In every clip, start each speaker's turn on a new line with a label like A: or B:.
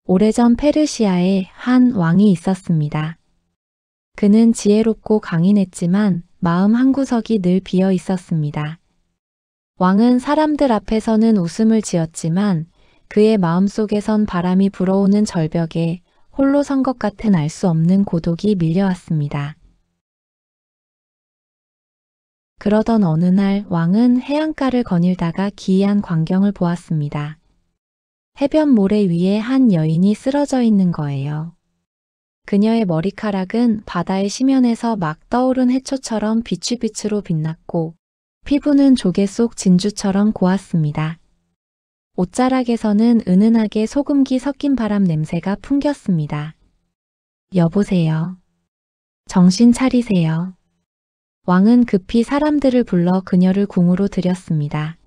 A: 오래전 페르시아에 한 왕이 있었습니다. 그는 지혜롭고 강인했지만 마음 한구석이 늘 비어 있었습니다. 왕은 사람들 앞에서는 웃음을 지었지만 그의 마음속에선 바람이 불어오는 절벽에 홀로 선 것 같은 알 수 없는 고독이 밀려왔습니다. 그러던 어느 날 왕은 해안가를 거닐다가 기이한 광경을 보았습니다. 해변 모래 위에 한 여인이 쓰러져 있는 거예요. 그녀의 머리카락은 바다의 심연에서 막 떠오른 해초처럼 비추비추로 빛났고 피부는 조개 속 진주처럼 고왔습니다. 옷자락에서는 은은하게 소금기 섞인 바람 냄새가 풍겼습니다. 여보세요. 정신 차리세요. 왕은 급히 사람들을 불러 그녀를 궁으로 들였습니다.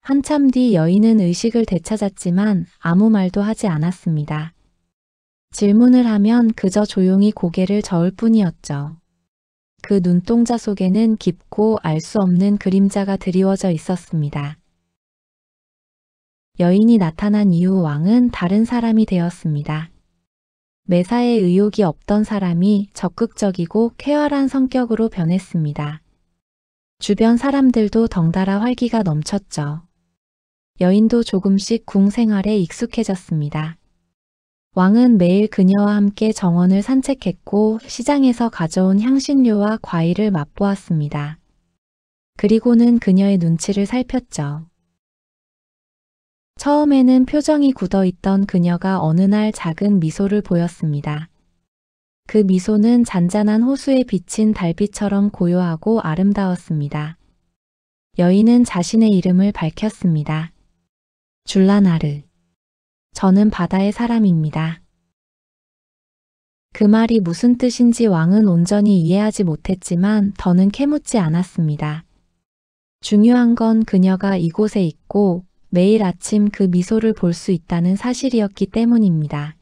A: 한참 뒤 여인은 의식을 되찾았지만 아무 말도 하지 않았습니다. 질문을 하면 그저 조용히 고개를 저을 뿐이었죠. 그 눈동자 속에는 깊고 알 수 없는 그림자가 드리워져 있었습니다. 여인이 나타난 이후 왕은 다른 사람이 되었습니다. 매사에 의욕이 없던 사람이 적극적이고 쾌활한 성격으로 변했습니다. 주변 사람들도 덩달아 활기가 넘쳤죠. 여인도 조금씩 궁 생활에 익숙해졌습니다. 왕은 매일 그녀와 함께 정원을 산책했고 시장에서 가져온 향신료와 과일을 맛보았습니다. 그리고는 그녀의 눈치를 살폈죠. 처음에는 표정이 굳어있던 그녀가 어느 날 작은 미소를 보였습니다. 그 미소는 잔잔한 호수에 비친 달빛처럼 고요하고 아름다웠습니다. 여인은 자신의 이름을 밝혔습니다. 줄라나르. 저는 바다의 사람입니다. 그 말이 무슨 뜻인지 왕은 온전히 이해하지 못했지만 더는 캐묻지 않았습니다. 중요한 건 그녀가 이곳에 있고 매일 아침 그 미소를 볼 수 있다는 사실이었기 때문입니다.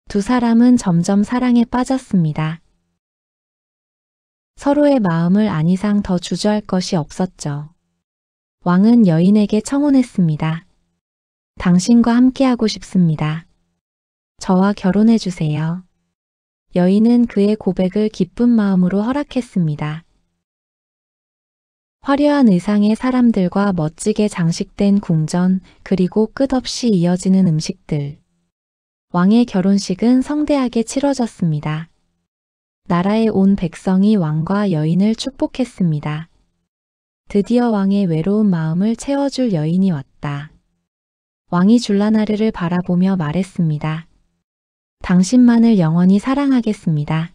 A: 두 사람은 점점 사랑에 빠졌습니다. 서로의 마음을 안 이상 더 주저할 것이 없었죠. 왕은 여인에게 청혼했습니다. 당신과 함께하고 싶습니다. 저와 결혼해 주세요. 여인은 그의 고백을 기쁜 마음으로 허락했습니다. 화려한 의상의 사람들과 멋지게 장식된 궁전, 그리고 끝없이 이어지는 음식들. 왕의 결혼식은 성대하게 치러졌습니다. 나라에 온 백성이 왕과 여인을 축복했습니다. 드디어 왕의 외로운 마음을 채워줄 여인이 왔다. 왕이 줄라나르를 바라보며 말했습니다. 당신만을 영원히 사랑하겠습니다.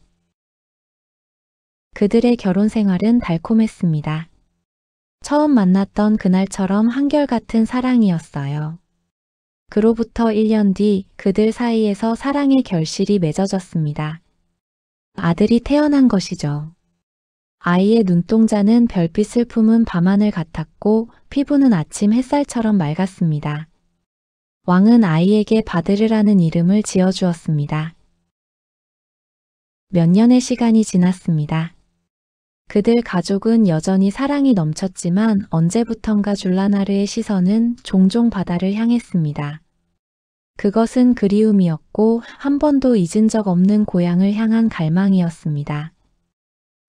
A: 그들의 결혼 생활은 달콤했습니다. 처음 만났던 그날처럼 한결같은 사랑이었어요. 그로부터 1년 뒤 그들 사이에서 사랑의 결실이 맺어졌습니다. 아들이 태어난 것이죠. 아이의 눈동자는 별빛을 품은 밤하늘 같았고 피부는 아침 햇살처럼 맑았습니다. 왕은 아이에게 바드르라는 이름을 지어주었습니다. 몇 년의 시간이 지났습니다. 그들 가족은 여전히 사랑이 넘쳤지만 언제부턴가 줄라나르의 시선은 종종 바다를 향했습니다. 그것은 그리움이었고 한 번도 잊은 적 없는 고향을 향한 갈망이었습니다.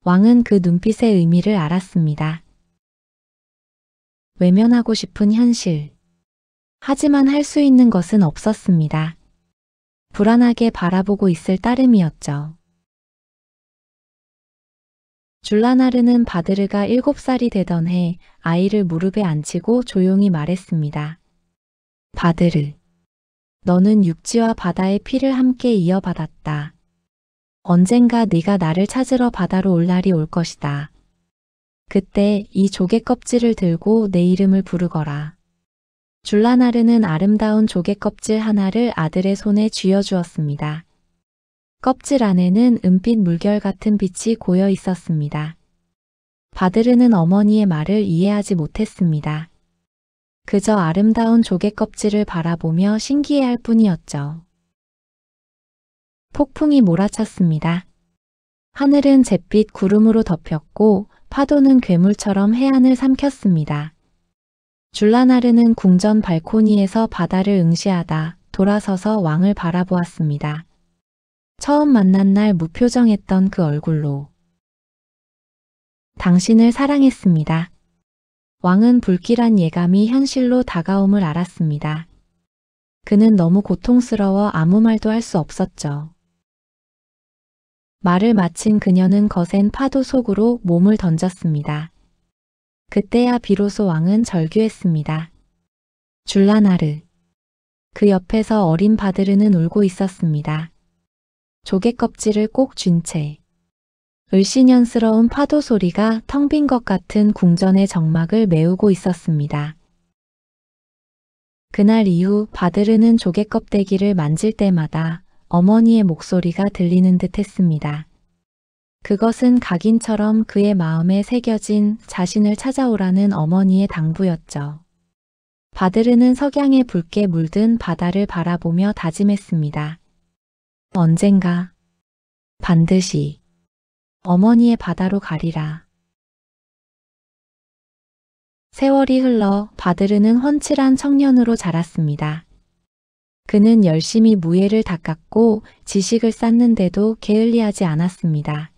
A: 왕은 그 눈빛의 의미를 알았습니다. 외면하고 싶은 현실. 하지만 할 수 있는 것은 없었습니다. 불안하게 바라보고 있을 따름이었죠. 줄라나르는 바드르가 7살이 되던 해 아이를 무릎에 앉히고 조용히 말했습니다. 바드르, 너는 육지와 바다의 피를 함께 이어받았다. 언젠가 네가 나를 찾으러 바다로 올 날이 올 것이다. 그때 이 조개 껍질을 들고 내 이름을 부르거라. 줄라나르는 아름다운 조개 껍질 하나를 아들의 손에 쥐어주었습니다. 껍질 안에는 은빛 물결 같은 빛이 고여 있었습니다. 바드르는 어머니의 말을 이해하지 못했습니다. 그저 아름다운 조개 껍질을 바라보며 신기해할 뿐이었죠. 폭풍이 몰아쳤습니다. 하늘은 잿빛 구름으로 덮였고 파도는 괴물처럼 해안을 삼켰습니다. 줄라나르는 궁전 발코니에서 바다를 응시하다 돌아서서 왕을 바라보았습니다. 처음 만난 날 무표정했던 그 얼굴로 당신을 사랑했습니다. 왕은 불길한 예감이 현실로 다가옴을 알았습니다. 그는 너무 고통스러워 아무 말도 할 수 없었죠. 말을 마친 그녀는 거센 파도 속으로 몸을 던졌습니다. 그때야 비로소 왕은 절규했습니다. 줄라나르. 그 옆에서 어린 바드르는 울고 있었습니다. 조개 껍질을 꼭 쥔 채. 을씨년스러운 파도 소리가 텅 빈 것 같은 궁전의 정막을 메우고 있었습니다. 그날 이후 바드르는 조개 껍데기를 만질 때마다 어머니의 목소리가 들리는 듯 했습니다. 그것은 각인처럼 그의 마음에 새겨진 자신을 찾아오라는 어머니의 당부였죠. 바드르는 석양에 붉게 물든 바다를 바라보며 다짐했습니다. 언젠가 반드시 어머니의 바다로 가리라. 세월이 흘러 바드르는 훤칠한 청년으로 자랐습니다. 그는 열심히 무예를 닦았고 지식을 쌓는데도 게을리하지 않았습니다.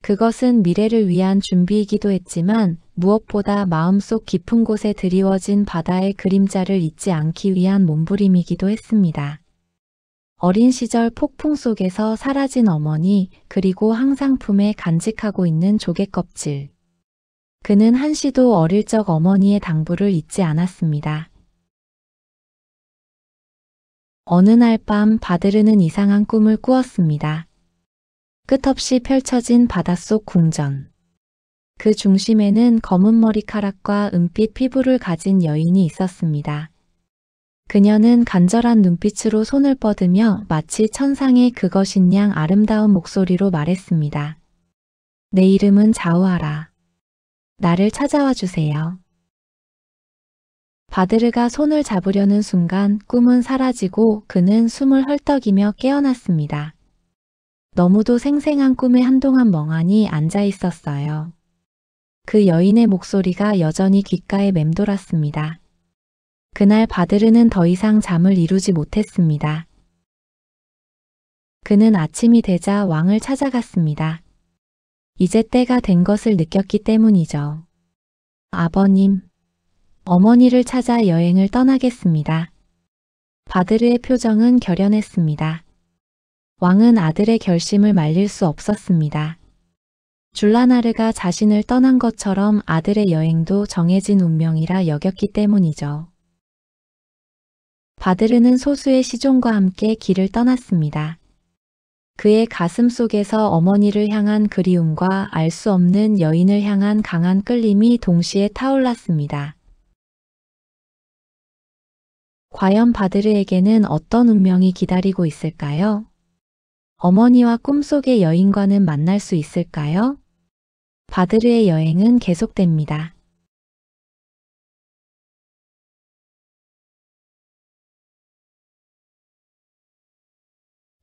A: 그것은 미래를 위한 준비이기도 했지만 무엇보다 마음속 깊은 곳에 드리워진 바다의 그림자를 잊지 않기 위한 몸부림이기도 했습니다. 어린 시절 폭풍 속에서 사라진 어머니, 그리고 항상 품에 간직하고 있는 조개 껍질. 그는 한시도 어릴 적 어머니의 당부를 잊지 않았습니다. 어느 날 밤 바드르는 이상한 꿈을 꾸었습니다. 끝없이 펼쳐진 바닷속 궁전. 그 중심에는 검은 머리카락과 은빛 피부를 가진 여인이 있었습니다. 그녀는 간절한 눈빛으로 손을 뻗으며 마치 천상의 그것인 양 아름다운 목소리로 말했습니다. 내 이름은 자우하라. 나를 찾아와 주세요. 바드르가 손을 잡으려는 순간 꿈은 사라지고 그는 숨을 헐떡이며 깨어났습니다. 너무도 생생한 꿈에 한동안 멍하니 앉아 있었어요. 그 여인의 목소리가 여전히 귓가에 맴돌았습니다. 그날 바드르는 더 이상 잠을 이루지 못했습니다. 그는 아침이 되자 왕을 찾아갔습니다. 이제 때가 된 것을 느꼈기 때문이죠. 아버님, 어머니를 찾아 여행을 떠나겠습니다. 바드르의 표정은 결연했습니다. 왕은 아들의 결심을 말릴 수 없었습니다. 줄라나르가 자신을 떠난 것처럼 아들의 여행도 정해진 운명이라 여겼기 때문이죠. 바드르는 소수의 시종과 함께 길을 떠났습니다. 그의 가슴 속에서 어머니를 향한 그리움과 알 수 없는 여인을 향한 강한 끌림이 동시에 타올랐습니다. 과연 바드르에게는 어떤 운명이 기다리고 있을까요? 어머니와 꿈속의 여인과는 만날 수 있을까요? 바드르의 여행은 계속됩니다.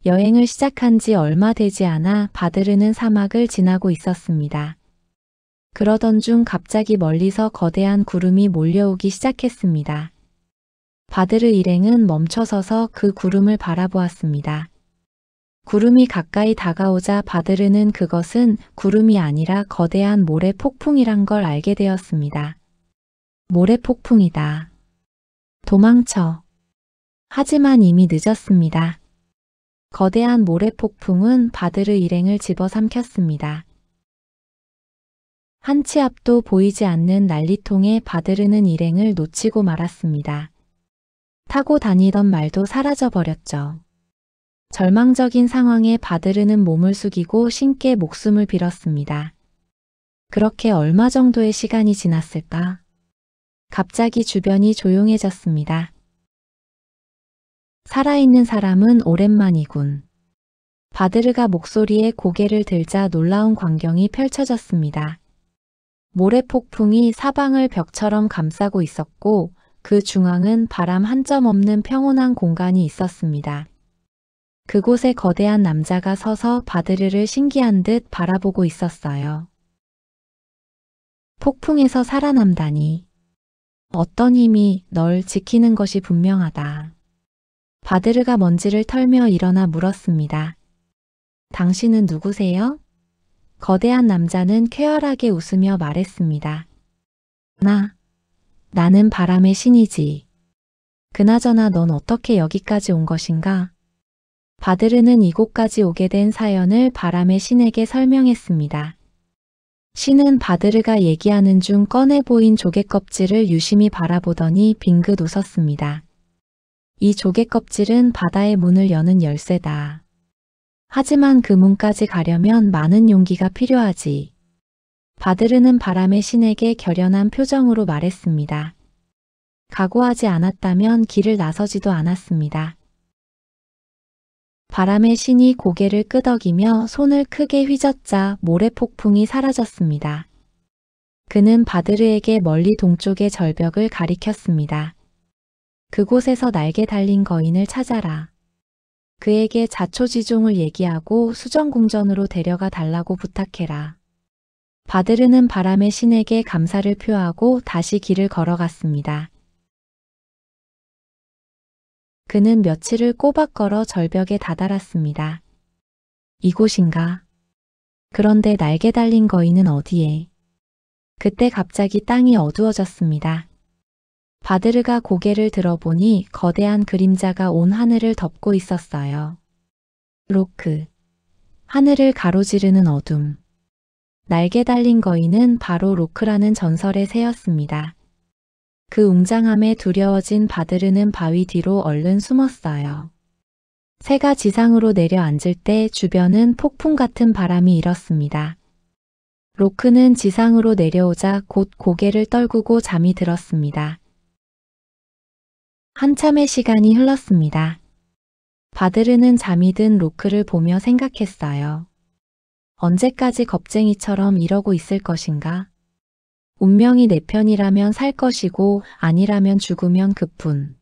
A: 여행을 시작한 지 얼마 되지 않아 바드르는 사막을 지나고 있었습니다. 그러던 중 갑자기 멀리서 거대한 구름이 몰려오기 시작했습니다. 바드르 일행은 멈춰서서 그 구름을 바라보았습니다. 구름이 가까이 다가오자 바드르는 그것은 구름이 아니라 거대한 모래 폭풍이란 걸 알게 되었습니다. 모래 폭풍이다. 도망쳐. 하지만 이미 늦었습니다. 거대한 모래 폭풍은 바드르 일행을 집어삼켰습니다. 한 치 앞도 보이지 않는 난리통에 바드르는 일행을 놓치고 말았습니다. 타고 다니던 말도 사라져버렸죠. 절망적인 상황에 바드르는 몸을 숙이고 신께 목숨을 빌었습니다. 그렇게 얼마 정도의 시간이 지났을까? 갑자기 주변이 조용해졌습니다. 살아있는 사람은 오랜만이군. 바드르가 목소리에 고개를 들자 놀라운 광경이 펼쳐졌습니다. 모래폭풍이 사방을 벽처럼 감싸고 있었고 그 중앙은 바람 한 점 없는 평온한 공간이 있었습니다. 그곳에 거대한 남자가 서서 바드르를 신기한 듯 바라보고 있었어요. 폭풍에서 살아남다니. 어떤 힘이 널 지키는 것이 분명하다. 바드르가 먼지를 털며 일어나 물었습니다. 당신은 누구세요? 거대한 남자는 쾌활하게 웃으며 말했습니다. 나는 바람의 신이지. 그나저나 넌 어떻게 여기까지 온 것인가? 바드르는 이곳까지 오게 된 사연을 바람의 신에게 설명했습니다. 신은 바드르가 얘기하는 중 꺼내 보인 조개 껍질을 유심히 바라보더니 빙긋 웃었습니다. 이 조개 껍질은 바다의 문을 여는 열쇠다. 하지만 그 문까지 가려면 많은 용기가 필요하지. 바드르는 바람의 신에게 결연한 표정으로 말했습니다. 각오하지 않았다면 길을 나서지도 않았습니다. 바람의 신이 고개를 끄덕이며 손을 크게 휘젓자 모래폭풍이 사라졌습니다. 그는 바드르에게 멀리 동쪽의 절벽을 가리켰습니다. 그곳에서 날개 달린 거인을 찾아라. 그에게 자초지종을 얘기하고 수정궁전으로 데려가 달라고 부탁해라. 바드르는 바람의 신에게 감사를 표하고 다시 길을 걸어갔습니다. 그는 며칠을 꼬박 걸어 절벽에 다다랐습니다. 이곳인가? 그런데 날개 달린 거인은 어디에? 그때 갑자기 땅이 어두워졌습니다. 바드르가 고개를 들어보니 거대한 그림자가 온 하늘을 덮고 있었어요. 로크. 하늘을 가로지르는 어둠. 날개 달린 거인은 바로 로크라는 전설의 새였습니다. 그 웅장함에 두려워진 바드르는 바위 뒤로 얼른 숨었어요. 새가 지상으로 내려앉을 때 주변은 폭풍 같은 바람이 일었습니다. 로크는 지상으로 내려오자 곧 고개를 떨구고 잠이 들었습니다. 한참의 시간이 흘렀습니다. 바드르는 잠이 든 로크를 보며 생각했어요. 언제까지 겁쟁이처럼 이러고 있을 것인가? 운명이 내 편이라면 살 것이고 아니라면 죽으면 그뿐.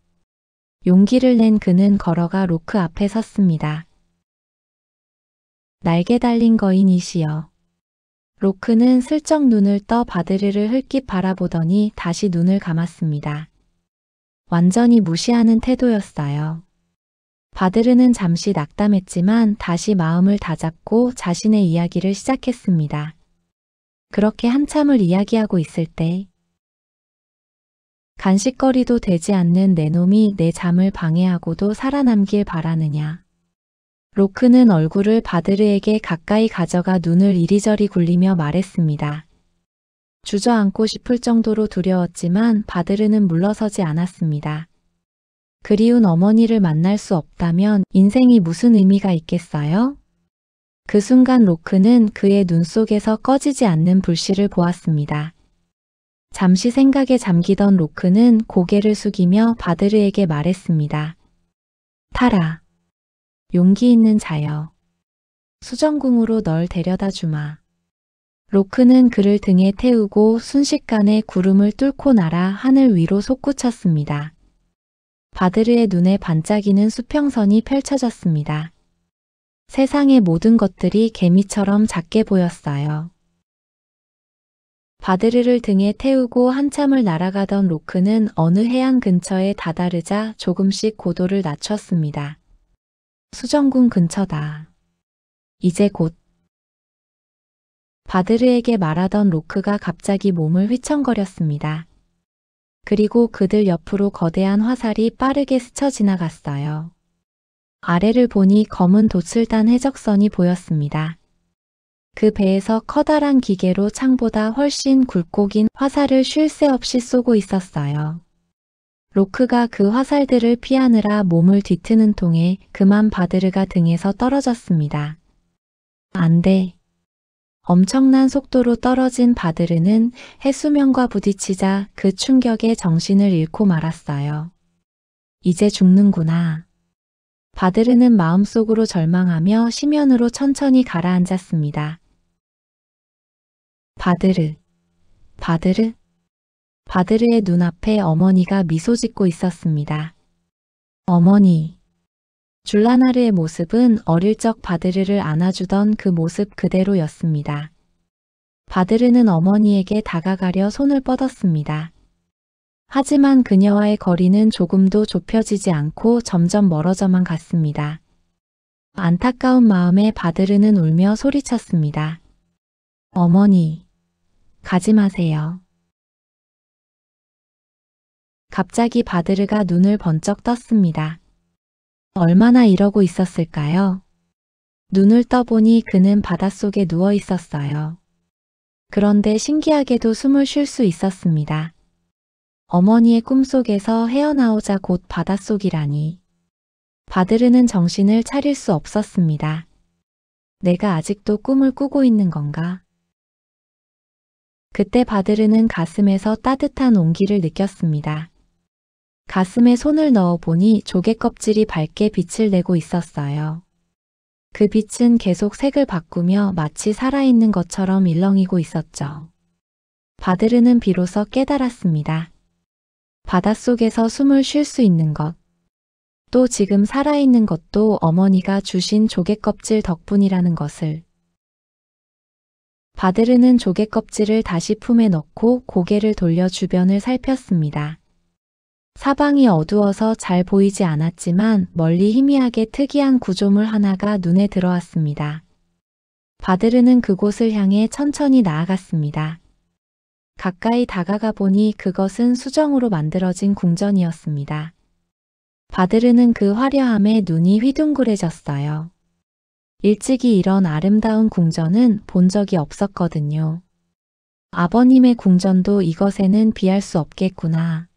A: 용기를 낸 그는 걸어가 로크 앞에 섰습니다. 날개 달린 거인이시여. 로크는 슬쩍 눈을 떠 바드르를 흘낏 바라보더니 다시 눈을 감았습니다. 완전히 무시하는 태도였어요. 바드르는 잠시 낙담했지만 다시 마음을 다잡고 자신의 이야기를 시작했습니다. 그렇게 한참을 이야기하고 있을 때 간식거리도 되지 않는 내 놈이 내 잠을 방해하고도 살아남길 바라느냐. 로크는 얼굴을 바드르에게 가까이 가져가 눈을 이리저리 굴리며 말했습니다. 주저앉고 싶을 정도로 두려웠지만 바드르는 물러서지 않았습니다. 그리운 어머니를 만날 수 없다면 인생이 무슨 의미가 있겠어요? 그 순간 로크는 그의 눈 속에서 꺼지지 않는 불씨를 보았습니다. 잠시 생각에 잠기던 로크는 고개를 숙이며 바드르에게 말했습니다. 타라. 용기 있는 자여. 수정궁으로 널 데려다 주마. 로크는 그를 등에 태우고 순식간에 구름을 뚫고 날아 하늘 위로 솟구쳤습니다. 바드르의 눈에 반짝이는 수평선이 펼쳐졌습니다. 세상의 모든 것들이 개미처럼 작게 보였어요. 바드르를 등에 태우고 한참을 날아가던 로크는 어느 해안 근처에 다다르자 조금씩 고도를 낮췄습니다. 수정궁 근처다. 이제 곧. 바드르에게 말하던 로크가 갑자기 몸을 휘청거렸습니다. 그리고 그들 옆으로 거대한 화살이 빠르게 스쳐 지나갔어요. 아래를 보니 검은 돛을 단 해적선이 보였습니다. 그 배에서 커다란 기계로 창보다 훨씬 굵고 긴 화살을 쉴 새 없이 쏘고 있었어요. 로크가 그 화살들을 피하느라 몸을 뒤트는 통에 그만 바드르가 등에서 떨어졌습니다. 안 돼. 엄청난 속도로 떨어진 바드르는 해수면과 부딪히자 그 충격에 정신을 잃고 말았어요. 이제 죽는구나. 바드르는 마음속으로 절망하며 심연으로 천천히 가라앉았습니다. 바드르. 바드르의 눈앞에 어머니가 미소 짓고 있었습니다. 어머니. 줄라나르의 모습은 어릴 적 바드르를 안아주던 그 모습 그대로였습니다. 바드르는 어머니에게 다가가려 손을 뻗었습니다. 하지만 그녀와의 거리는 조금도 좁혀지지 않고 점점 멀어져만 갔습니다. 안타까운 마음에 바드르는 울며 소리쳤습니다. 어머니, 가지 마세요. 갑자기 바드르가 눈을 번쩍 떴습니다. 얼마나 이러고 있었을까요? 눈을 떠보니 그는 바닷속에 누워 있었어요. 그런데 신기하게도 숨을 쉴 수 있었습니다. 어머니의 꿈속에서 헤어나오자 곧 바닷속이라니. 바드르는 정신을 차릴 수 없었습니다. 내가 아직도 꿈을 꾸고 있는 건가? 그때 바드르는 가슴에서 따뜻한 온기를 느꼈습니다. 가슴에 손을 넣어 보니 조개 껍질이 밝게 빛을 내고 있었어요. 그 빛은 계속 색을 바꾸며 마치 살아있는 것처럼 일렁이고 있었죠. 바드르는 비로소 깨달았습니다. 바닷속에서 숨을 쉴 수 있는 것, 또 지금 살아있는 것도 어머니가 주신 조개 껍질 덕분이라는 것을. 바드르는 조개 껍질을 다시 품에 넣고 고개를 돌려 주변을 살폈습니다. 사방이 어두워서 잘 보이지 않았지만 멀리 희미하게 특이한 구조물 하나가 눈에 들어왔습니다. 바드르는 그곳을 향해 천천히 나아갔습니다. 가까이 다가가 보니 그것은 수정으로 만들어진 궁전이었습니다. 바드르는 그 화려함에 눈이 휘둥그레졌어요. 일찍이 이런 아름다운 궁전은 본 적이 없었거든요. 아버님의 궁전도 이것에는 비할 수 없겠구나.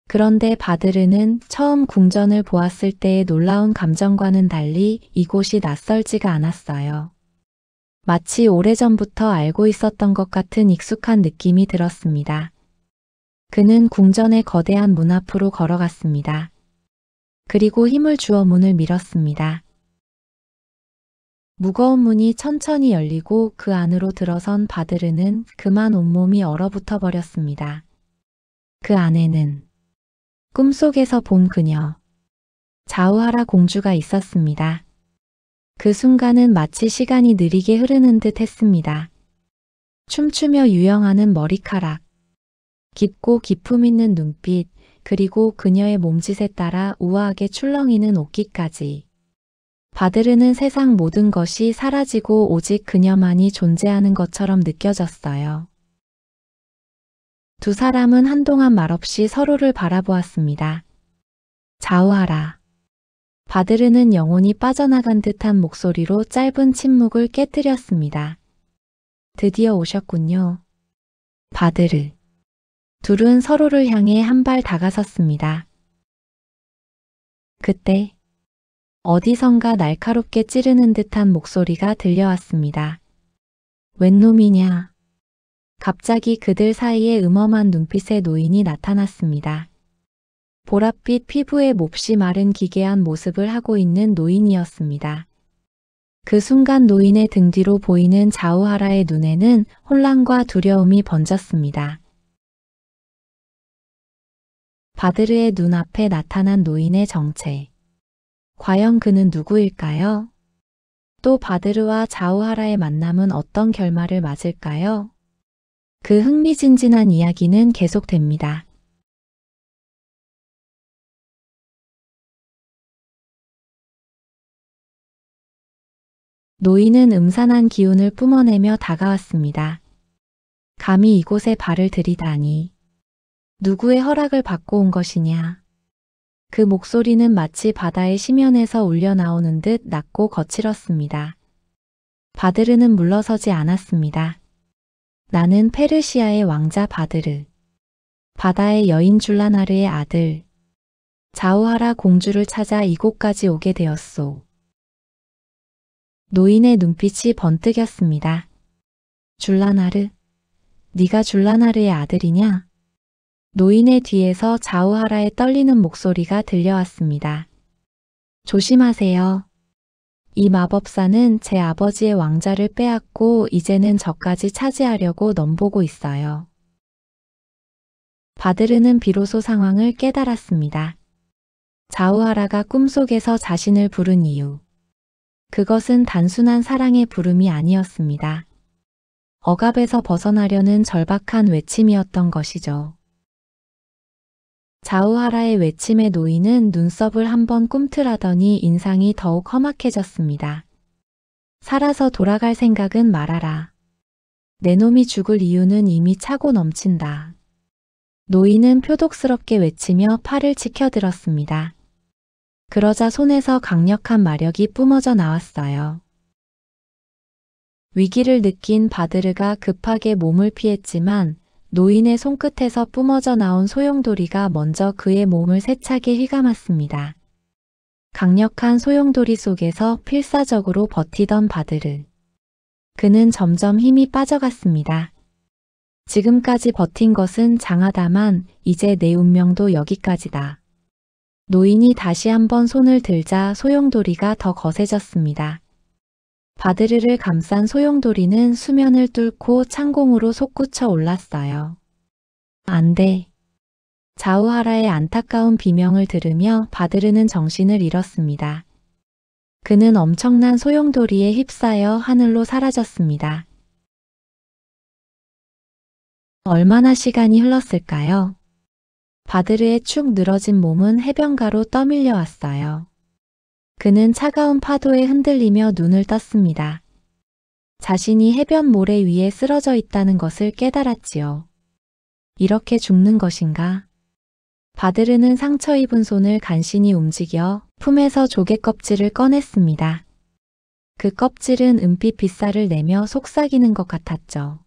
A: 그런데 바드르는 처음 궁전을 보았을 때의 놀라운 감정과는 달리 이곳이 낯설지가 않았어요. 마치 오래전부터 알고 있었던 것 같은 익숙한 느낌이 들었습니다. 그는 궁전의 거대한 문 앞으로 걸어갔습니다. 그리고 힘을 주어 문을 밀었습니다. 무거운 문이 천천히 열리고 그 안으로 들어선 바드르는 그만 온몸이 얼어붙어 버렸습니다. 그 안에는 꿈속에서 본 그녀, 자우하라 공주가 있었습니다. 그 순간은 마치 시간이 느리게 흐르는 듯 했습니다. 춤추며 유영하는 머리카락, 깊고 기품 있는 눈빛, 그리고 그녀의 몸짓에 따라 우아하게 출렁이는 옷깃까지. 바드르는 세상 모든 것이 사라지고 오직 그녀만이 존재하는 것처럼 느껴졌어요. 두 사람은 한동안 말없이 서로를 바라보았습니다. 자우하라. 바드르는 영혼이 빠져나간 듯한 목소리로 짧은 침묵을 깨뜨렸습니다. 드디어 오셨군요. 바드르. 둘은 서로를 향해 한 발 다가섰습니다. 그때 어디선가 날카롭게 찌르는 듯한 목소리가 들려왔습니다. 웬 놈이냐? 갑자기 그들 사이에 음험한 눈빛의 노인이 나타났습니다. 보랏빛 피부에 몹시 마른 기괴한 모습을 하고 있는 노인이었습니다. 그 순간 노인의 등 뒤로 보이는 자우하라의 눈에는 혼란과 두려움이 번졌습니다. 바드르의 눈앞에 나타난 노인의 정체. 과연 그는 누구일까요? 또 바드르와 자우하라의 만남은 어떤 결말을 맞을까요? 그 흥미진진한 이야기는 계속됩니다. 노인은 음산한 기운을 뿜어내며 다가왔습니다. 감히 이곳에 발을 들이다니. 누구의 허락을 받고 온 것이냐. 그 목소리는 마치 바다의 심연에서 울려 나오는 듯 낮고 거칠었습니다. 바드르는 물러서지 않았습니다. 나는 페르시아의 왕자 바드르. 바다의 여인 줄라나르의 아들. 자우하라 공주를 찾아 이곳까지 오게 되었소. 노인의 눈빛이 번뜩였습니다. 줄라나르? 네가 줄라나르의 아들이냐? 노인의 뒤에서 자우하라의 떨리는 목소리가 들려왔습니다. 조심하세요. 이 마법사는 제 아버지의 왕자를 빼앗고 이제는 저까지 차지하려고 넘보고 있어요. 바드르는 비로소 상황을 깨달았습니다. 자우하라가 꿈속에서 자신을 부른 이유. 그것은 단순한 사랑의 부름이 아니었습니다. 억압에서 벗어나려는 절박한 외침이었던 것이죠. 자우하라의 외침에 노인은 눈썹을 한번 꿈틀하더니 인상이 더욱 험악해졌습니다. 살아서 돌아갈 생각은 말아라. 내 놈이 죽을 이유는 이미 차고 넘친다. 노인은 표독스럽게 외치며 팔을 치켜들었습니다. 그러자 손에서 강력한 마력이 뿜어져 나왔어요. 위기를 느낀 바드르가 급하게 몸을 피했지만 노인의 손끝에서 뿜어져 나온 소용돌이가 먼저 그의 몸을 세차게 휘감았습니다. 강력한 소용돌이 속에서 필사적으로 버티던 바드르. 그는 점점 힘이 빠져갔습니다. 지금까지 버틴 것은 장하다만 이제 내 운명도 여기까지다. 노인이 다시 한번 손을 들자 소용돌이가 더 거세졌습니다. 바드르를 감싼 소용돌이는 수면을 뚫고 창공으로 솟구쳐 올랐어요. 안 돼. 자우하라의 안타까운 비명을 들으며 바드르는 정신을 잃었습니다. 그는 엄청난 소용돌이에 휩싸여 하늘로 사라졌습니다. 얼마나 시간이 흘렀을까요? 바드르의 축 늘어진 몸은 해변가로 떠밀려 왔어요. 그는 차가운 파도에 흔들리며 눈을 떴습니다. 자신이 해변 모래 위에 쓰러져 있다는 것을 깨달았지요. 이렇게 죽는 것인가? 바드르는 상처 입은 손을 간신히 움직여 품에서 조개 껍질을 꺼냈습니다. 그 껍질은 은빛 빗살을 내며 속삭이는 것 같았죠.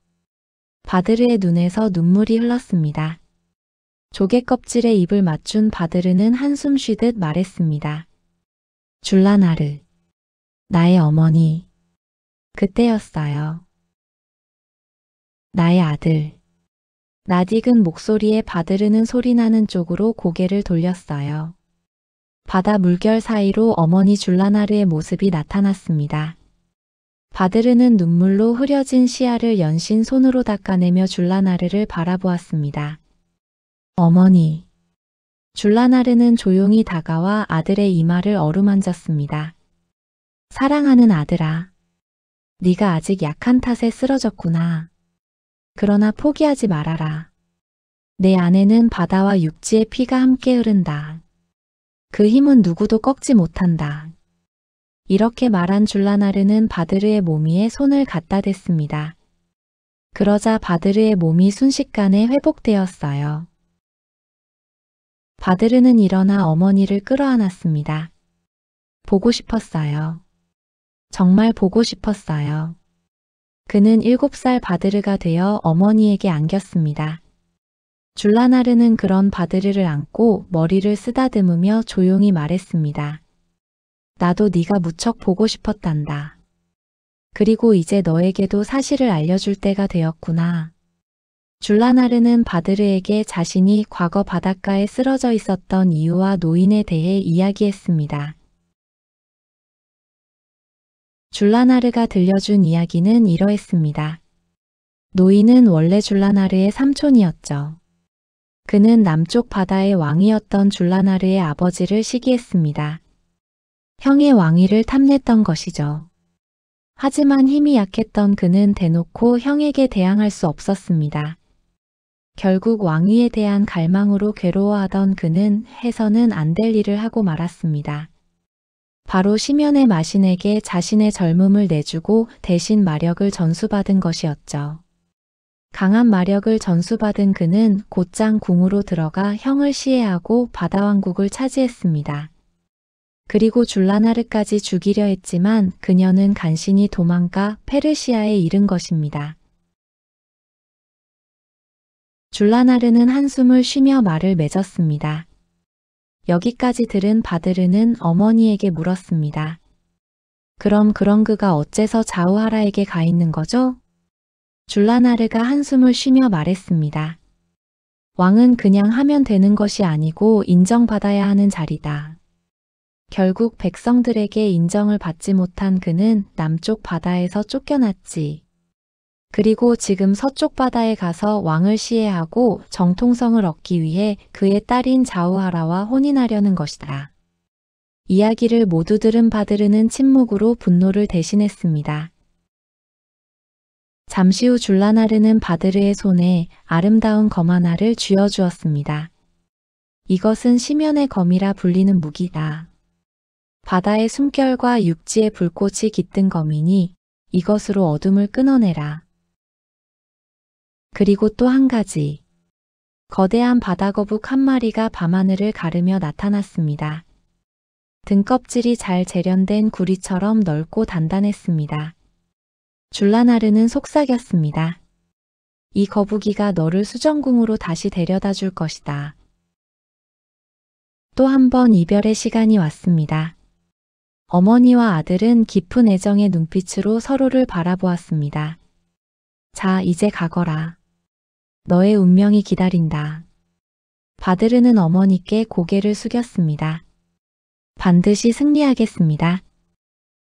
A: 바드르의 눈에서 눈물이 흘렀습니다. 조개 껍질에 입을 맞춘 바드르는 한숨 쉬듯 말했습니다. 줄라나르, 나의 어머니. 그때였어요. 나의 아들. 낯익은 목소리에 바드르는 소리나는 쪽으로 고개를 돌렸어요. 바다 물결 사이로 어머니 줄라나르의 모습이 나타났습니다. 바드르는 눈물로 흐려진 시야를 연신 손으로 닦아내며 줄라나르를 바라보았습니다. 어머니. 줄라나르는 조용히 다가와 아들의 이마를 어루만졌습니다. 사랑하는 아들아. 네가 아직 약한 탓에 쓰러졌구나. 그러나 포기하지 말아라. 내 안에는 바다와 육지의 피가 함께 흐른다. 그 힘은 누구도 꺾지 못한다. 이렇게 말한 줄라나르는 바드르의 몸 위에 손을 갖다 댔습니다. 그러자 바드르의 몸이 순식간에 회복되었어요. 바드르는 일어나 어머니를 끌어안았습니다. 보고 싶었어요. 정말 보고 싶었어요. 그는 7살 바드르가 되어 어머니에게 안겼습니다. 줄라나르는 그런 바드르를 안고 머리를 쓰다듬으며 조용히 말했습니다. 나도 네가 무척 보고 싶었단다. 그리고 이제 너에게도 사실을 알려줄 때가 되었구나. 줄라나르는 바드르에게 자신이 과거 바닷가에 쓰러져 있었던 이유와 노인에 대해 이야기했습니다. 줄라나르가 들려준 이야기는 이러했습니다. 노인은 원래 줄라나르의 삼촌이었죠. 그는 남쪽 바다의 왕이었던 줄라나르의 아버지를 시기했습니다. 형의 왕위를 탐냈던 것이죠. 하지만 힘이 약했던 그는 대놓고 형에게 대항할 수 없었습니다. 결국 왕위에 대한 갈망으로 괴로워하던 그는 해서는 안 될 일을 하고 말았습니다. 바로 심연의 마신에게 자신의 젊음을 내주고 대신 마력을 전수받은 것이었죠. 강한 마력을 전수받은 그는 곧장 궁으로 들어가 형을 시해하고 바다왕국을 차지했습니다. 그리고 줄라나르까지 죽이려 했지만 그녀는 간신히 도망가 페르시아에 이른 것입니다. 줄라나르는 한숨을 쉬며 말을 맺었습니다. 여기까지 들은 바드르는 어머니에게 물었습니다. 그럼 그런 그가 어째서 자우하라에게 가 있는 거죠? 줄라나르가 한숨을 쉬며 말했습니다. 왕은 그냥 하면 되는 것이 아니고 인정받아야 하는 자리다. 결국 백성들에게 인정을 받지 못한 그는 남쪽 바다에서 쫓겨났지. 그리고 지금 서쪽 바다에 가서 왕을 시해하고 정통성을 얻기 위해 그의 딸인 자우하라와 혼인하려는 것이다. 이야기를 모두 들은 바드르는 침묵으로 분노를 대신했습니다. 잠시 후 줄라나르는 바드르의 손에 아름다운 검 하나를 쥐어주었습니다. 이것은 심연의 검이라 불리는 무기다. 바다의 숨결과 육지의 불꽃이 깃든 검이니 이것으로 어둠을 끊어내라. 그리고 또 한 가지. 거대한 바다거북 한 마리가 밤하늘을 가르며 나타났습니다. 등껍질이 잘 재련된 구리처럼 넓고 단단했습니다. 줄라나르는 속삭였습니다. 이 거북이가 너를 수정궁으로 다시 데려다 줄 것이다. 또 한 번 이별의 시간이 왔습니다. 어머니와 아들은 깊은 애정의 눈빛으로 서로를 바라보았습니다. 자, 이제 가거라. 너의 운명이 기다린다. 바드르는 어머니께 고개를 숙였습니다. 반드시 승리하겠습니다.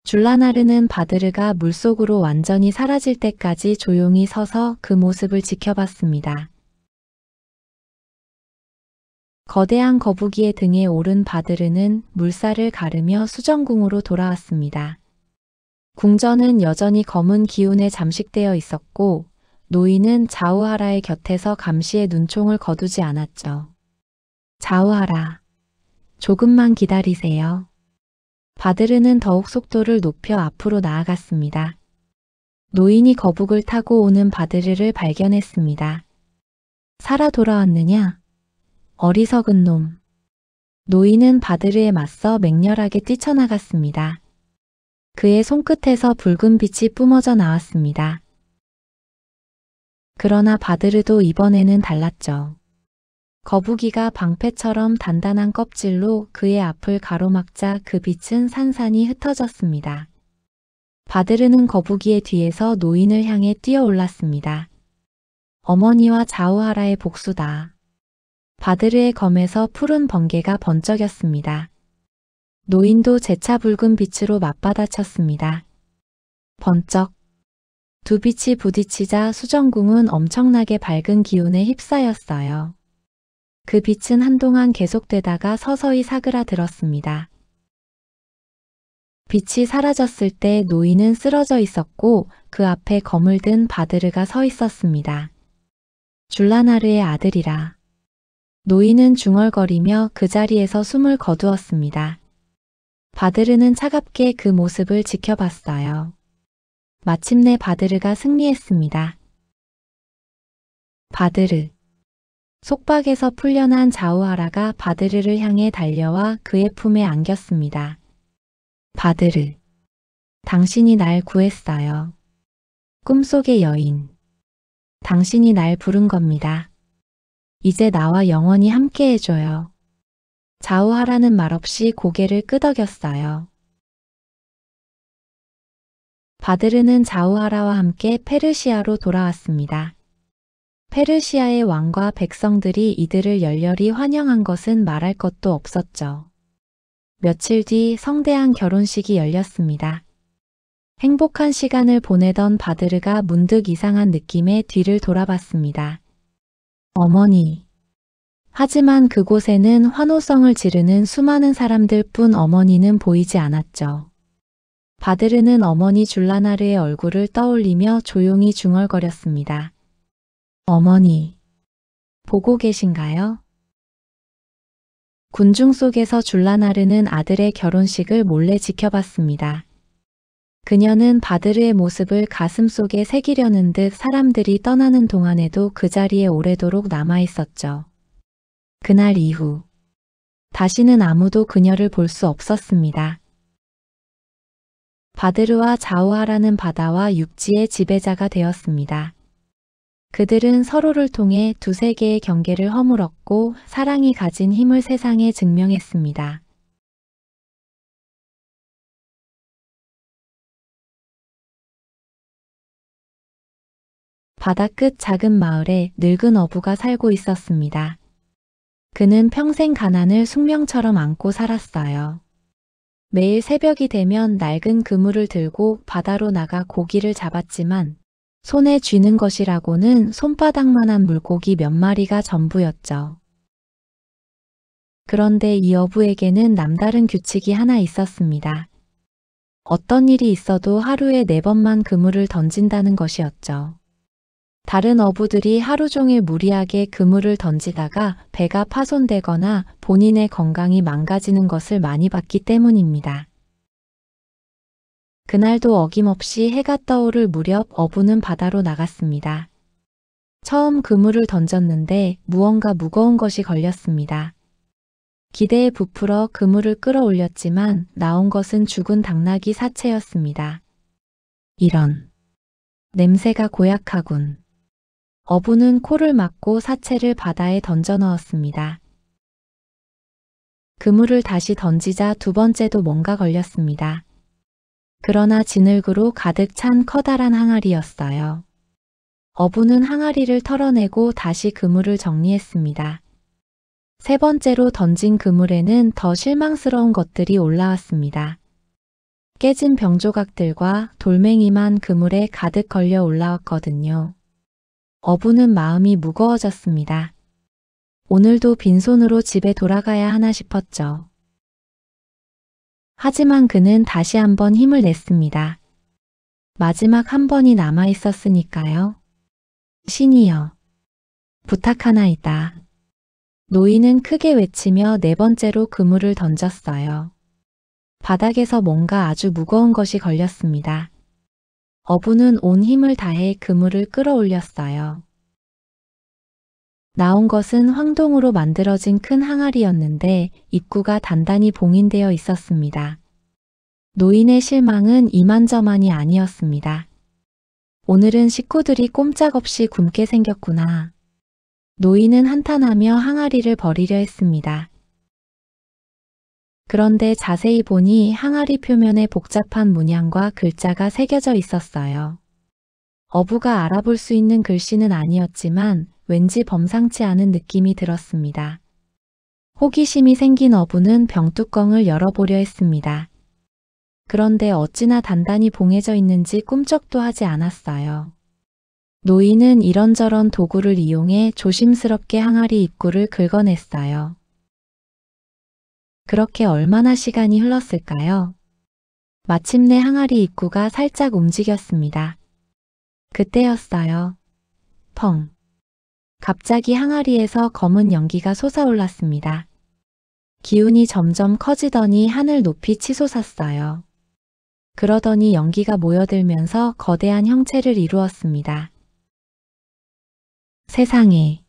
A: 줄라나르는 바드르가 물속으로 완전히 사라질 때까지 조용히 서서 그 모습을 지켜봤습니다. 거대한 거북이의 등에 오른 바드르는 물살을 가르며 수정궁으로 돌아왔습니다. 궁전은 여전히 검은 기운에 잠식되어 있었고 노인은 자우하라의 곁에서 감시의 눈총을 거두지 않았죠. 자우하라, 조금만 기다리세요. 바드르는 더욱 속도를 높여 앞으로 나아갔습니다. 노인이 거북을 타고 오는 바드르를 발견했습니다. 살아 돌아왔느냐? 어리석은 놈. 노인은 바드르에 맞서 맹렬하게 뛰쳐나갔습니다. 그의 손끝에서 붉은 빛이 뿜어져 나왔습니다. 그러나 바드르도 이번에는 달랐죠. 거북이가 방패처럼 단단한 껍질로 그의 앞을 가로막자 그 빛은 산산이 흩어졌습니다. 바드르는 거북이의 뒤에서 노인을 향해 뛰어올랐습니다. 어머니와 자우하라의 복수다. 바드르의 검에서 푸른 번개가 번쩍였습니다. 노인도 재차 붉은 빛으로 맞받아쳤습니다. 번쩍. 두 빛이 부딪히자 수정궁은 엄청나게 밝은 기운에 휩싸였어요. 그 빛은 한동안 계속되다가 서서히 사그라들었습니다. 빛이 사라졌을 때 노인은 쓰러져 있었고 그 앞에 검을 든 바드르가 서 있었습니다. 줄라나르의 아들이라. 노인은 중얼거리며 그 자리에서 숨을 거두었습니다. 바드르는 차갑게 그 모습을 지켜봤어요. 마침내 바드르가 승리했습니다. 바드르. 속박에서 풀려난 자우하라가 바드르를 향해 달려와 그의 품에 안겼습니다. 바드르. 당신이 날 구했어요. 꿈속의 여인. 당신이 날 부른 겁니다. 이제 나와 영원히 함께 해줘요. 자우하라는 말없이 고개를 끄덕였어요. 바드르는 자우하라와 함께 페르시아로 돌아왔습니다. 페르시아의 왕과 백성들이 이들을 열렬히 환영한 것은 말할 것도 없었죠. 며칠 뒤 성대한 결혼식이 열렸습니다. 행복한 시간을 보내던 바드르가 문득 이상한 느낌에 뒤를 돌아봤습니다. 어머니. 하지만 그곳에는 환호성을 지르는 수많은 사람들뿐 어머니는 보이지 않았죠. 바드르는 어머니 줄라나르의 얼굴을 떠올리며 조용히 중얼거렸습니다. 어머니, 보고 계신가요? 군중 속에서 줄라나르는 아들의 결혼식을 몰래 지켜봤습니다. 그녀는 바드르의 모습을 가슴속에 새기려는 듯 사람들이 떠나는 동안에도 그 자리에 오래도록 남아있었죠. 그날 이후 다시는 아무도 그녀를 볼 수 없었습니다. 바드르와 자우하라는 바다와 육지의 지배자가 되었습니다. 그들은 서로를 통해 두세 개의 경계를 허물었고 사랑이 가진 힘을 세상에 증명했습니다. 바다 끝 작은 마을에 늙은 어부가 살고 있었습니다. 그는 평생 가난을 숙명처럼 안고 살았어요. 매일 새벽이 되면 낡은 그물을 들고 바다로 나가 고기를 잡았지만 손에 쥐는 것이라고는 손바닥만한 물고기 몇 마리가 전부였죠. 그런데 이 어부에게는 남다른 규칙이 하나 있었습니다. 어떤 일이 있어도 하루에 4번만 그물을 던진다는 것이었죠. 다른 어부들이 하루 종일 무리하게 그물을 던지다가 배가 파손되거나 본인의 건강이 망가지는 것을 많이 봤기 때문입니다. 그날도 어김없이 해가 떠오를 무렵 어부는 바다로 나갔습니다. 처음 그물을 던졌는데 무언가 무거운 것이 걸렸습니다. 기대에 부풀어 그물을 끌어올렸지만 나온 것은 죽은 당나귀 사체였습니다. 이런, 냄새가 고약하군. 어부는 코를 막고 사체를 바다에 던져 넣었습니다. 그물을 다시 던지자 두 번째도 뭔가 걸렸습니다. 그러나 진흙으로 가득 찬 커다란 항아리였어요. 어부는 항아리를 털어내고 다시 그물을 정리했습니다. 세 번째로 던진 그물에는 더 실망스러운 것들이 올라왔습니다. 깨진 병조각들과 돌멩이만 그물에 가득 걸려 올라왔거든요. 어부는 마음이 무거워졌습니다. 오늘도 빈손으로 집에 돌아가야 하나 싶었죠. 하지만 그는 다시 한번 힘을 냈습니다. 마지막 한 번이 남아 있었으니까요. 신이여, 부탁하나이다. 노인은 크게 외치며 네 번째로 그물을 던졌어요. 바닥에서 뭔가 아주 무거운 것이 걸렸습니다. 어부는 온 힘을 다해 그물을 끌어올렸어요. 나온 것은 황동으로 만들어진 큰 항아리였는데 입구가 단단히 봉인되어 있었습니다. 노인의 실망은 이만저만이 아니었습니다. 오늘은 식구들이 꼼짝없이 굶게 생겼구나. 노인은 한탄하며 항아리를 버리려 했습니다. 그런데 자세히 보니 항아리 표면에 복잡한 문양과 글자가 새겨져 있었어요. 어부가 알아볼 수 있는 글씨는 아니었지만 왠지 범상치 않은 느낌이 들었습니다. 호기심이 생긴 어부는 병뚜껑을 열어보려 했습니다. 그런데 어찌나 단단히 봉해져 있는지 꿈쩍도 하지 않았어요. 노인은 이런저런 도구를 이용해 조심스럽게 항아리 입구를 긁어냈어요. 그렇게 얼마나 시간이 흘렀을까요? 마침내 항아리 입구가 살짝 움직였습니다. 그때였어요. 펑. 갑자기 항아리에서 검은 연기가 솟아올랐습니다. 기운이 점점 커지더니 하늘 높이 치솟았어요. 그러더니 연기가 모여들면서 거대한 형체를 이루었습니다. 세상에.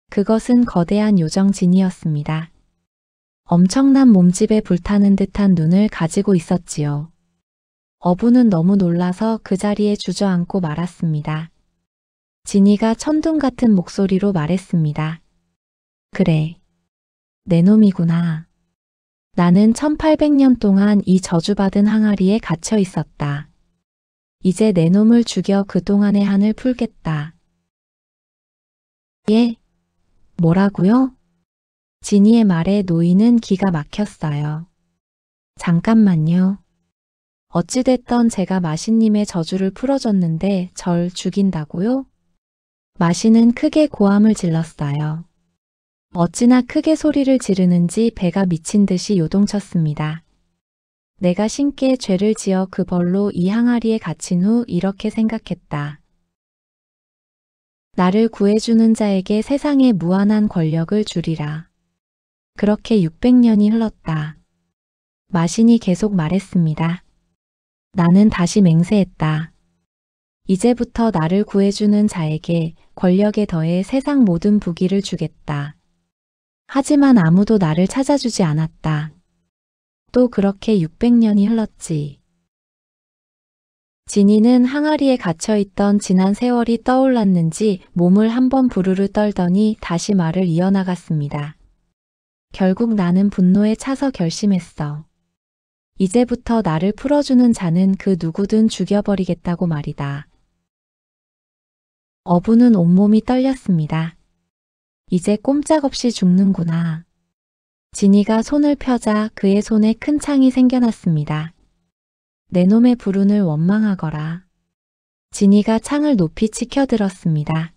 A: 그것은 거대한 요정진이었습니다. 엄청난 몸집에 불타는 듯한 눈을 가지고 있었지요. 어부는 너무 놀라서 그 자리에 주저앉고 말았습니다. 진이가 천둥 같은 목소리로 말했습니다. 그래, 내 놈이구나. 나는 1800년 동안 이 저주받은 항아리에 갇혀 있었다. 이제 내 놈을 죽여 그동안의 한을 풀겠다. 예? 뭐라고요? 진이의 말에 노인은 기가 막혔어요. 잠깐만요. 어찌됐던 제가 마신님의 저주를 풀어줬는데 절 죽인다고요? 마신은 크게 고함을 질렀어요. 어찌나 크게 소리를 지르는지 배가 미친 듯이 요동쳤습니다. 내가 신께 죄를 지어 그 벌로 이 항아리에 갇힌 후 이렇게 생각했다. 나를 구해주는 자에게 세상의 무한한 권력을 주리라. 그렇게 600년이 흘렀다. 마신이 계속 말했습니다. 나는 다시 맹세했다. 이제부터 나를 구해주는 자에게 권력에 더해 세상 모든 부귀를 주겠다. 하지만 아무도 나를 찾아주지 않았다. 또 그렇게 600년이 흘렀지. 진이는 항아리에 갇혀있던 지난 세월이 떠올랐는지 몸을 한번 부르르 떨더니 다시 말을 이어나갔습니다. 결국 나는 분노에 차서 결심했어. 이제부터 나를 풀어주는 자는 그 누구든 죽여버리겠다고 말이다. 어부는 온몸이 떨렸습니다. 이제 꼼짝없이 죽는구나. 진이가 손을 펴자 그의 손에 큰 창이 생겨났습니다. 내 놈의 불운을 원망하거라. 진이가 창을 높이 치켜들었습니다.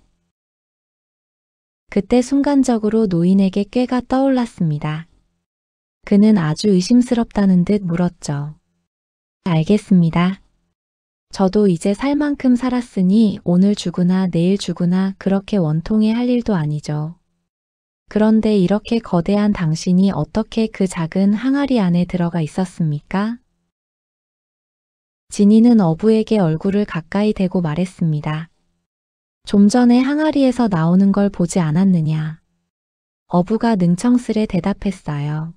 A: 그때 순간적으로 노인에게 꾀가 떠올랐습니다. 그는 아주 의심스럽다는 듯 물었죠. 알겠습니다. 저도 이제 살 만큼 살았으니 오늘 죽으나 내일 죽으나 그렇게 원통해 할 일도 아니죠. 그런데 이렇게 거대한 당신이 어떻게 그 작은 항아리 안에 들어가 있었습니까? 진이는 어부에게 얼굴을 가까이 대고 말했습니다. 좀 전에 항아리에서 나오는 걸 보지 않았느냐. 어부가 능청스레 대답했어요.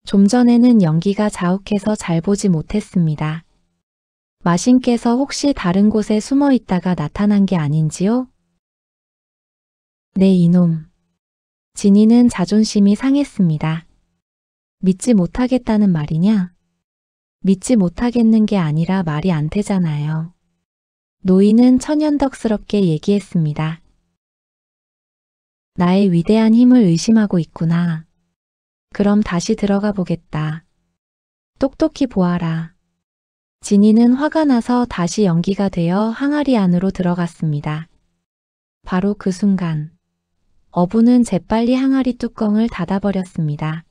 A: 좀 전에는 연기가 자욱해서 잘 보지 못했습니다. 마신께서 혹시 다른 곳에 숨어 있다가 나타난 게 아닌지요? 네, 이놈. 진이는 자존심이 상했습니다. 믿지 못하겠다는 말이냐? 믿지 못하겠는 게 아니라 말이 안 되잖아요. 노인은 천연덕스럽게 얘기했습니다. 나의 위대한 힘을 의심하고 있구나. 그럼 다시 들어가 보겠다. 똑똑히 보아라. 진이는 화가 나서 다시 연기가 되어 항아리 안으로 들어갔습니다. 바로 그 순간 어부는 재빨리 항아리 뚜껑을 닫아버렸습니다.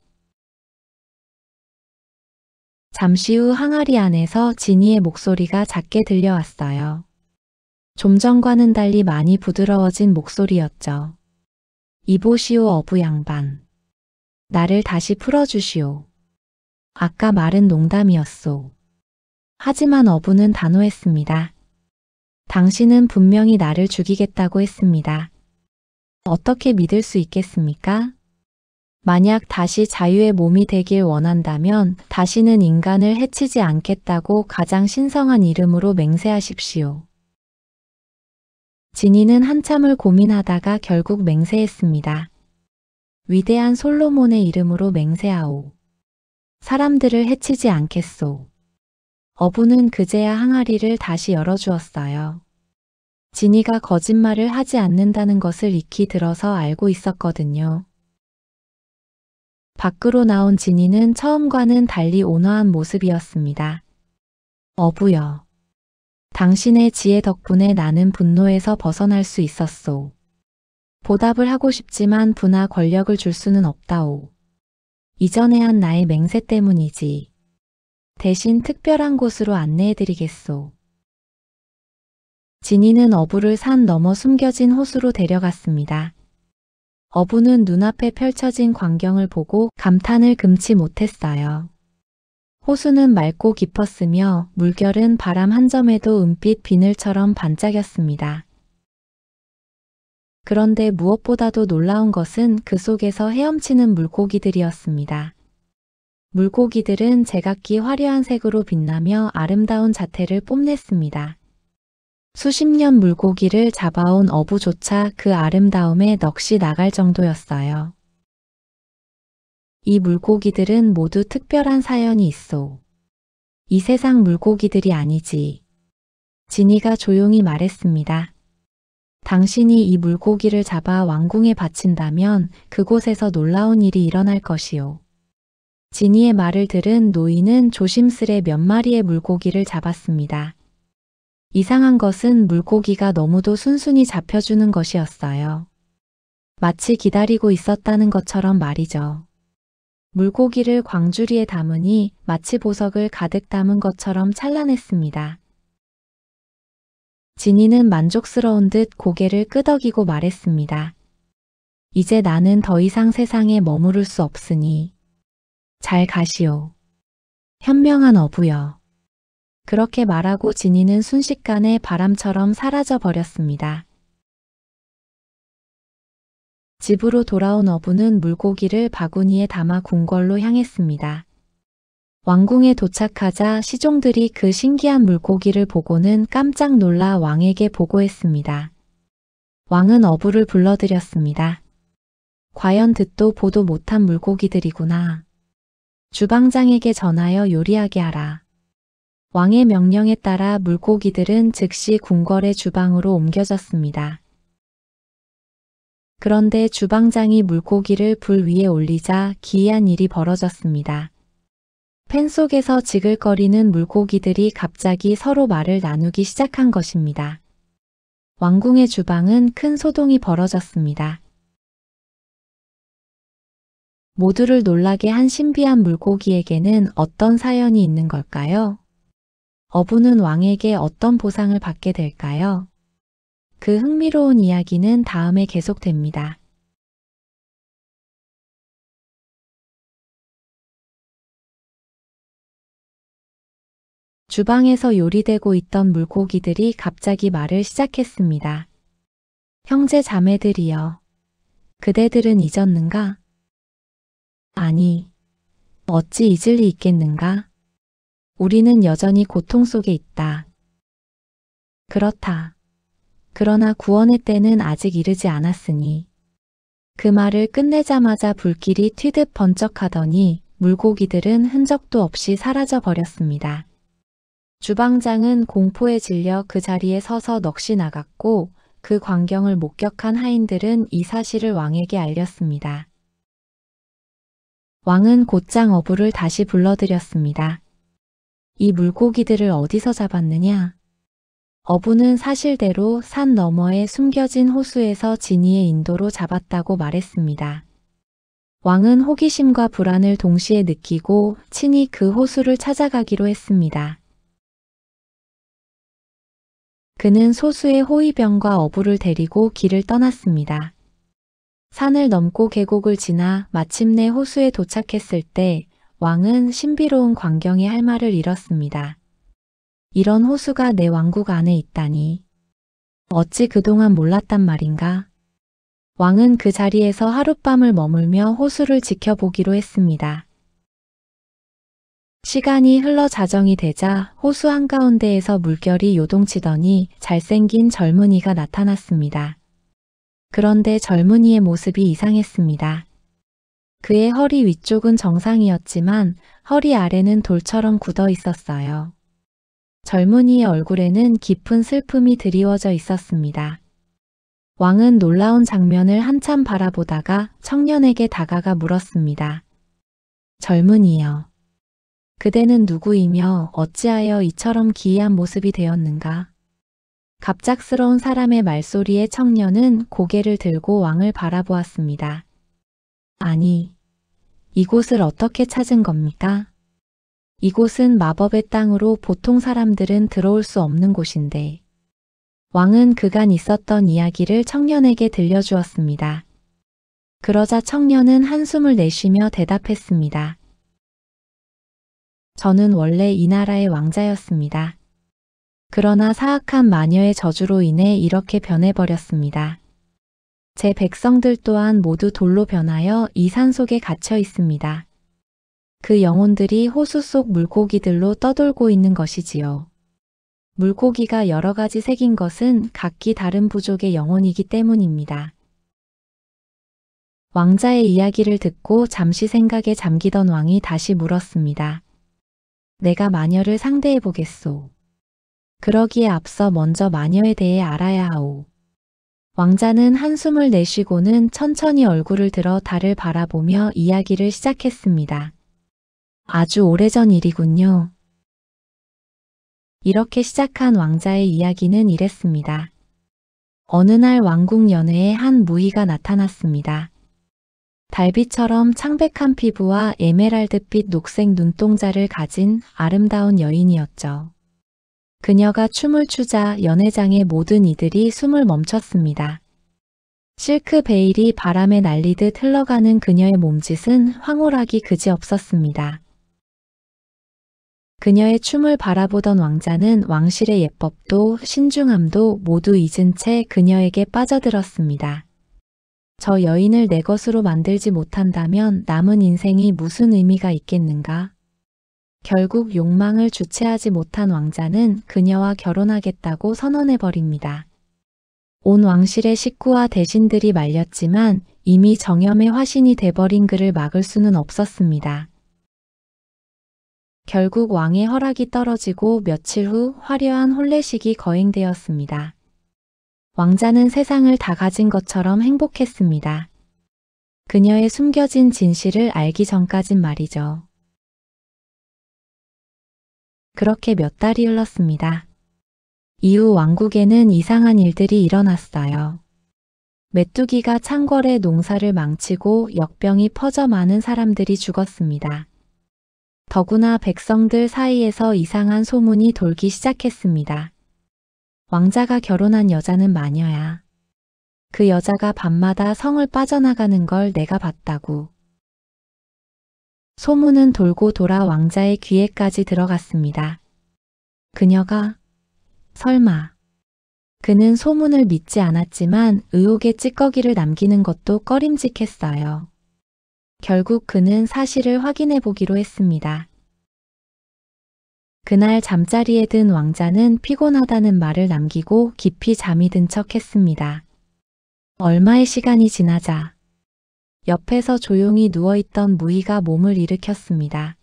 A: 잠시 후 항아리 안에서 진이의 목소리가 작게 들려왔어요. 좀 전과는 달리 많이 부드러워진 목소리였죠. 이보시오 어부 양반. 나를 다시 풀어주시오. 아까 말은 농담이었소. 하지만 어부는 단호했습니다. 당신은 분명히 나를 죽이겠다고 했습니다. 어떻게 믿을 수 있겠습니까? 만약 다시 자유의 몸이 되길 원한다면 다시는 인간을 해치지 않겠다고 가장 신성한 이름으로 맹세하십시오. 진이는 한참을 고민하다가 결국 맹세했습니다. 위대한 솔로몬의 이름으로 맹세하오. 사람들을 해치지 않겠소. 어부는 그제야 항아리를 다시 열어주었어요. 진이가 거짓말을 하지 않는다는 것을 익히 들어서 알고 있었거든요. 밖으로 나온 진이는 처음과는 달리 온화한 모습이었습니다. 어부여. 당신의 지혜 덕분에 나는 분노에서 벗어날 수 있었소. 보답을 하고 싶지만 부나 권력을 줄 수는 없다오. 이전에 한 나의 맹세 때문이지. 대신 특별한 곳으로 안내해드리겠소. 진이는 어부를 산 너머 숨겨진 호수로 데려갔습니다. 어부는 눈앞에 펼쳐진 광경을 보고 감탄을 금치 못했어요. 호수는 맑고 깊었으며 물결은 바람 한 점에도 은빛 비늘처럼 반짝였습니다. 그런데 무엇보다도 놀라운 것은 그 속에서 헤엄치는 물고기들이었습니다. 물고기들은 제각기 화려한 색으로 빛나며 아름다운 자태를 뽐냈습니다. 수십 년 물고기를 잡아온 어부조차 그 아름다움에 넋이 나갈 정도였어요. 이 물고기들은 모두 특별한 사연이 있소. 이 세상 물고기들이 아니지. 진이가 조용히 말했습니다. 당신이 이 물고기를 잡아 왕궁에 바친다면 그곳에서 놀라운 일이 일어날 것이오. 진이의 말을 들은 노인은 조심스레 몇 마리의 물고기를 잡았습니다. 이상한 것은 물고기가 너무도 순순히 잡혀주는 것이었어요. 마치 기다리고 있었다는 것처럼 말이죠. 물고기를 광주리에 담으니 마치 보석을 가득 담은 것처럼 찬란했습니다. 진이는 만족스러운 듯 고개를 끄덕이고 말했습니다. 이제 나는 더 이상 세상에 머무를 수 없으니 잘 가시오. 현명한 어부여. 그렇게 말하고 진이는 순식간에 바람처럼 사라져 버렸습니다. 집으로 돌아온 어부는 물고기를 바구니에 담아 궁궐로 향했습니다. 왕궁에 도착하자 시종들이 그 신기한 물고기를 보고는 깜짝 놀라 왕에게 보고했습니다. 왕은 어부를 불러들였습니다. 과연 듣도 보도 못한 물고기들이구나. 주방장에게 전하여 요리하게 하라. 왕의 명령에 따라 물고기들은 즉시 궁궐의 주방으로 옮겨졌습니다. 그런데 주방장이 물고기를 불 위에 올리자 기이한 일이 벌어졌습니다. 팬 속에서 지글거리는 물고기들이 갑자기 서로 말을 나누기 시작한 것입니다. 왕궁의 주방은 큰 소동이 벌어졌습니다. 모두를 놀라게 한 신비한 물고기에게는 어떤 사연이 있는 걸까요? 어부는 왕에게 어떤 보상을 받게 될까요? 그 흥미로운 이야기는 다음에 계속됩니다. 주방에서 요리되고 있던 물고기들이 갑자기 말을 시작했습니다. 형제 자매들이여, 그대들은 잊었는가? 아니, 어찌 잊을 리 있겠는가? 우리는 여전히 고통 속에 있다. 그렇다. 그러나 구원의 때는 아직 이르지 않았으니. 그 말을 끝내자마자 불길이 튀듯 번쩍하더니 물고기들은 흔적도 없이 사라져 버렸습니다. 주방장은 공포에 질려 그 자리에 서서 넋이 나갔고 그 광경을 목격한 하인들은 이 사실을 왕에게 알렸습니다. 왕은 곧장 어부를 다시 불러들였습니다. 이 물고기들을 어디서 잡았느냐? 어부는 사실대로 산 너머에 숨겨진 호수에서 지니의 인도로 잡았다고 말했습니다. 왕은 호기심과 불안을 동시에 느끼고 친히 그 호수를 찾아가기로 했습니다. 그는 소수의 호위병과 어부를 데리고 길을 떠났습니다. 산을 넘고 계곡을 지나 마침내 호수에 도착했을 때 왕은 신비로운 광경에 할 말을 잃었습니다. 이런 호수가 내 왕국 안에 있다니. 어찌 그동안 몰랐단 말인가? 왕은 그 자리에서 하룻밤을 머물며 호수를 지켜보기로 했습니다. 시간이 흘러 자정이 되자 호수 한가운데에서 물결이 요동치더니 잘생긴 젊은이가 나타났습니다. 그런데 젊은이의 모습이 이상했습니다. 그의 허리 위쪽은 정상이었지만 허리 아래는 돌처럼 굳어 있었어요. 젊은이의 얼굴에는 깊은 슬픔이 드리워져 있었습니다. 왕은 놀라운 장면을 한참 바라보다가 청년에게 다가가 물었습니다. 젊은이여, 그대는 누구이며 어찌하여 이처럼 기이한 모습이 되었는가? 갑작스러운 사람의 말소리에 청년은 고개를 들고 왕을 바라보았습니다. 아니, 이곳을 어떻게 찾은 겁니까? 이곳은 마법의 땅으로 보통 사람들은 들어올 수 없는 곳인데. 왕은 그간 있었던 이야기를 청년에게 들려주었습니다. 그러자 청년은 한숨을 내쉬며 대답했습니다. 저는 원래 이 나라의 왕자였습니다. 그러나 사악한 마녀의 저주로 인해 이렇게 변해버렸습니다. 제 백성들 또한 모두 돌로 변하여 이 산 속에 갇혀 있습니다. 그 영혼들이 호수 속 물고기들로 떠돌고 있는 것이지요. 물고기가 여러 가지 색인 것은 각기 다른 부족의 영혼이기 때문입니다. 왕자의 이야기를 듣고 잠시 생각에 잠기던 왕이 다시 물었습니다. 내가 마녀를 상대해 보겠소. 그러기에 앞서 먼저 마녀에 대해 알아야 하오. 왕자는 한숨을 내쉬고는 천천히 얼굴을 들어 달을 바라보며 이야기를 시작했습니다. 아주 오래전 일이군요. 이렇게 시작한 왕자의 이야기는 이랬습니다. 어느 날 왕국 연회에 한 무희가 나타났습니다. 달빛처럼 창백한 피부와 에메랄드빛 녹색 눈동자를 가진 아름다운 여인이었죠. 그녀가 춤을 추자 연회장의 모든 이들이 숨을 멈췄습니다. 실크 베일이 바람에 날리듯 흘러가는 그녀의 몸짓은 황홀하기 그지없었습니다. 그녀의 춤을 바라보던 왕자는 왕실의 예법도 신중함도 모두 잊은 채 그녀에게 빠져들었습니다. 저 여인을 내 것으로 만들지 못한다면 남은 인생이 무슨 의미가 있겠는가? 결국 욕망을 주체하지 못한 왕자는 그녀와 결혼하겠다고 선언해버립니다. 온 왕실의 식구와 대신들이 말렸지만 이미 정염의 화신이 돼버린 그를 막을 수는 없었습니다. 결국 왕의 허락이 떨어지고 며칠 후 화려한 혼례식이 거행되었습니다. 왕자는 세상을 다 가진 것처럼 행복했습니다. 그녀의 숨겨진 진실을 알기 전까진 말이죠. 그렇게 몇 달이 흘렀습니다. 이후 왕국에는 이상한 일들이 일어났어요. 메뚜기가 창궐의 농사를 망치고 역병이 퍼져 많은 사람들이 죽었습니다. 더구나 백성들 사이에서 이상한 소문이 돌기 시작했습니다. 왕자가 결혼한 여자는 마녀야. 그 여자가 밤마다 성을 빠져나가는 걸 내가 봤다고. 소문은 돌고 돌아 왕자의 귀에까지 들어갔습니다. 그녀가 설마. 그는 소문을 믿지 않았지만 의혹의 찌꺼기를 남기는 것도 꺼림직했어요. 결국 그는 사실을 확인해 보기로 했습니다. 그날 잠자리에 든 왕자는 피곤하다는 말을 남기고 깊이 잠이 든 척 했습니다. 얼마의 시간이 지나자 옆에서 조용히 누워있던 무희가 몸을 일으켰습니다.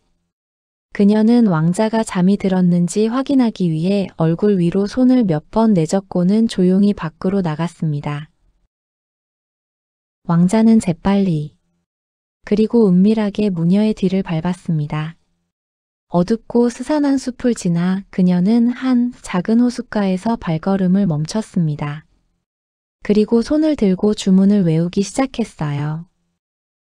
A: 그녀는 왕자가 잠이 들었는지 확인하기 위해 얼굴 위로 손을 몇 번 내젓고는 조용히 밖으로 나갔습니다. 왕자는 재빨리 그리고 은밀하게 무녀의 뒤를 밟았습니다. 어둡고 스산한 숲을 지나 그녀는 한 작은 호숫가에서 발걸음을 멈췄습니다. 그리고 손을 들고 주문을 외우기 시작했어요.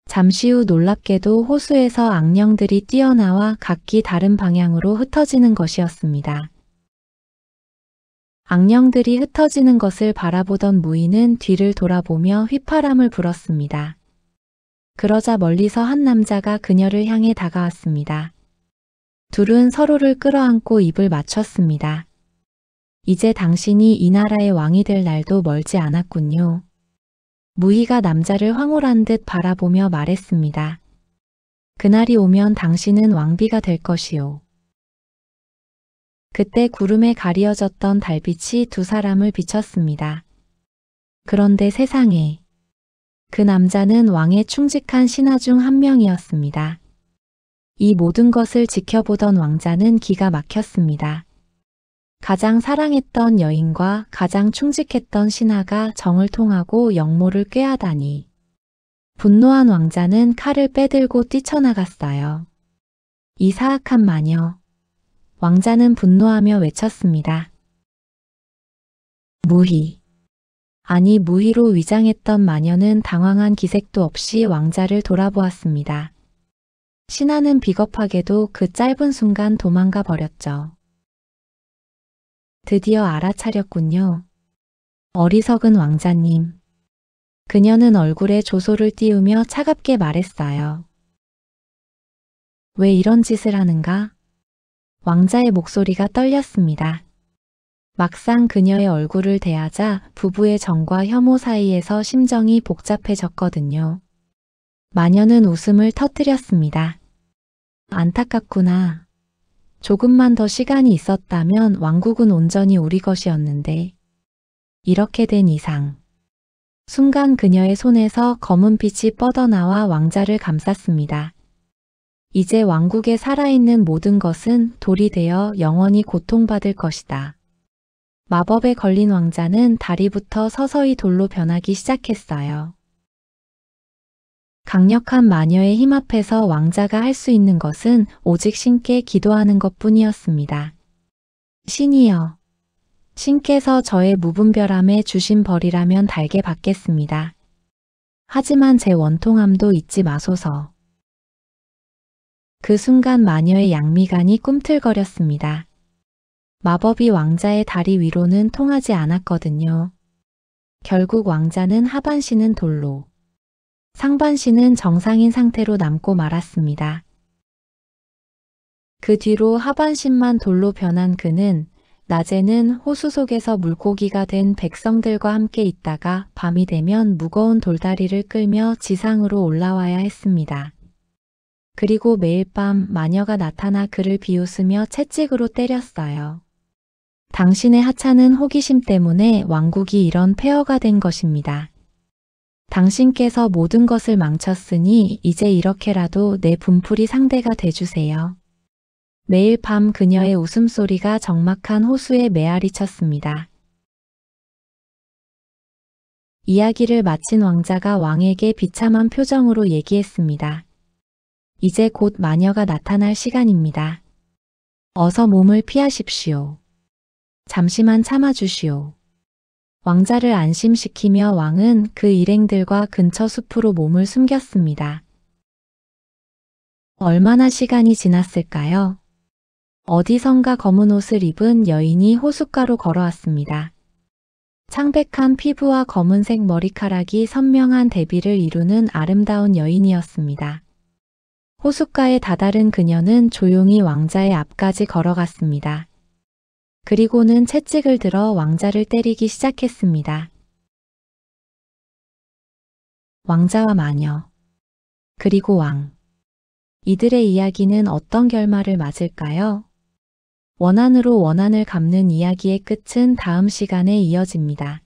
A: 잠시 후 놀랍게도 호수에서 악령들이 뛰어나와 각기 다른 방향으로 흩어지는 것이었습니다. 악령들이 흩어지는 것을 바라보던 무희는 뒤를 돌아보며 휘파람을 불었습니다. 그러자 멀리서 한 남자가 그녀를 향해 다가왔습니다. 둘은 서로를 끌어안고 입을 맞췄습니다. 이제 당신이 이 나라의 왕이 될 날도 멀지 않았군요. 무희가 남자를 황홀한 듯 바라보며 말했습니다. 그날이 오면 당신은 왕비가 될 것이요. 그때 구름에 가리어졌던 달빛이 두 사람을 비췄습니다. 그런데 세상에, 그 남자는 왕의 충직한 신하 중 한 명이었습니다. 이 모든 것을 지켜보던 왕자는 기가 막혔습니다. 가장 사랑했던 여인과 가장 충직했던 신하가 정을 통하고 역모를 꾀하다니. 분노한 왕자는 칼을 빼들고 뛰쳐나갔어요. 이 사악한 마녀. 왕자는 분노하며 외쳤습니다. 무희. 아니, 무희로 위장했던 마녀는 당황한 기색도 없이 왕자를 돌아보았습니다. 신하는 비겁하게도 그 짧은 순간 도망가 버렸죠. 드디어 알아차렸군요. 어리석은 왕자님. 그녀는 얼굴에 조소를 띄우며 차갑게 말했어요. 왜 이런 짓을 하는가? 왕자의 목소리가 떨렸습니다. 막상 그녀의 얼굴을 대하자 부부의 정과 혐오 사이에서 심정이 복잡해졌거든요. 마녀는 웃음을 터뜨렸습니다. 안타깝구나. 조금만 더 시간이 있었다면 왕국은 온전히 우리 것이었는데. 이렇게 된 이상. 순간 그녀의 손에서 검은 빛이 뻗어나와 왕자를 감쌌습니다. 이제 왕국에 살아있는 모든 것은 돌이 되어 영원히 고통받을 것이다. 마법에 걸린 왕자는 다리부터 서서히 돌로 변하기 시작했어요. 강력한 마녀의 힘 앞에서 왕자가 할 수 있는 것은 오직 신께 기도하는 것뿐이었습니다. 신이여, 신께서 저의 무분별함에 주신 벌이라면 달게 받겠습니다. 하지만 제 원통함도 잊지 마소서. 그 순간 마녀의 양미간이 꿈틀거렸습니다. 마법이 왕자의 다리 위로는 통하지 않았거든요. 결국 왕자는 하반신은 돌로, 상반신은 정상인 상태로 남고 말았습니다. 그 뒤로 하반신만 돌로 변한 그는 낮에는 호수 속에서 물고기가 된 백성들과 함께 있다가 밤이 되면 무거운 돌다리를 끌며 지상으로 올라와야 했습니다. 그리고 매일 밤 마녀가 나타나 그를 비웃으며 채찍으로 때렸어요. 당신의 하찮은 호기심 때문에 왕국이 이런 폐허가 된 것입니다. 당신께서 모든 것을 망쳤으니 이제 이렇게라도 내 분풀이 상대가 돼주세요. 매일 밤 그녀의 웃음소리가 적막한 호수에 메아리 쳤습니다. 이야기를 마친 왕자가 왕에게 비참한 표정으로 얘기했습니다. 이제 곧 마녀가 나타날 시간입니다. 어서 몸을 피하십시오. 잠시만 참아주시오. 왕자를 안심시키며 왕은 그 일행들과 근처 숲으로 몸을 숨겼습니다. 얼마나 시간이 지났을까요? 어디선가 검은 옷을 입은 여인이 호숫가로 걸어왔습니다. 창백한 피부와 검은색 머리카락이 선명한 대비를 이루는 아름다운 여인이었습니다. 호숫가에 다다른 그녀는 조용히 왕자의 앞까지 걸어갔습니다. 그리고는 채찍을 들어 왕자를 때리기 시작했습니다. 왕자와 마녀, 그리고 왕. 이들의 이야기는 어떤 결말을 맞을까요? 원한으로 원한을 갚는 이야기의 끝은 다음 시간에 이어집니다.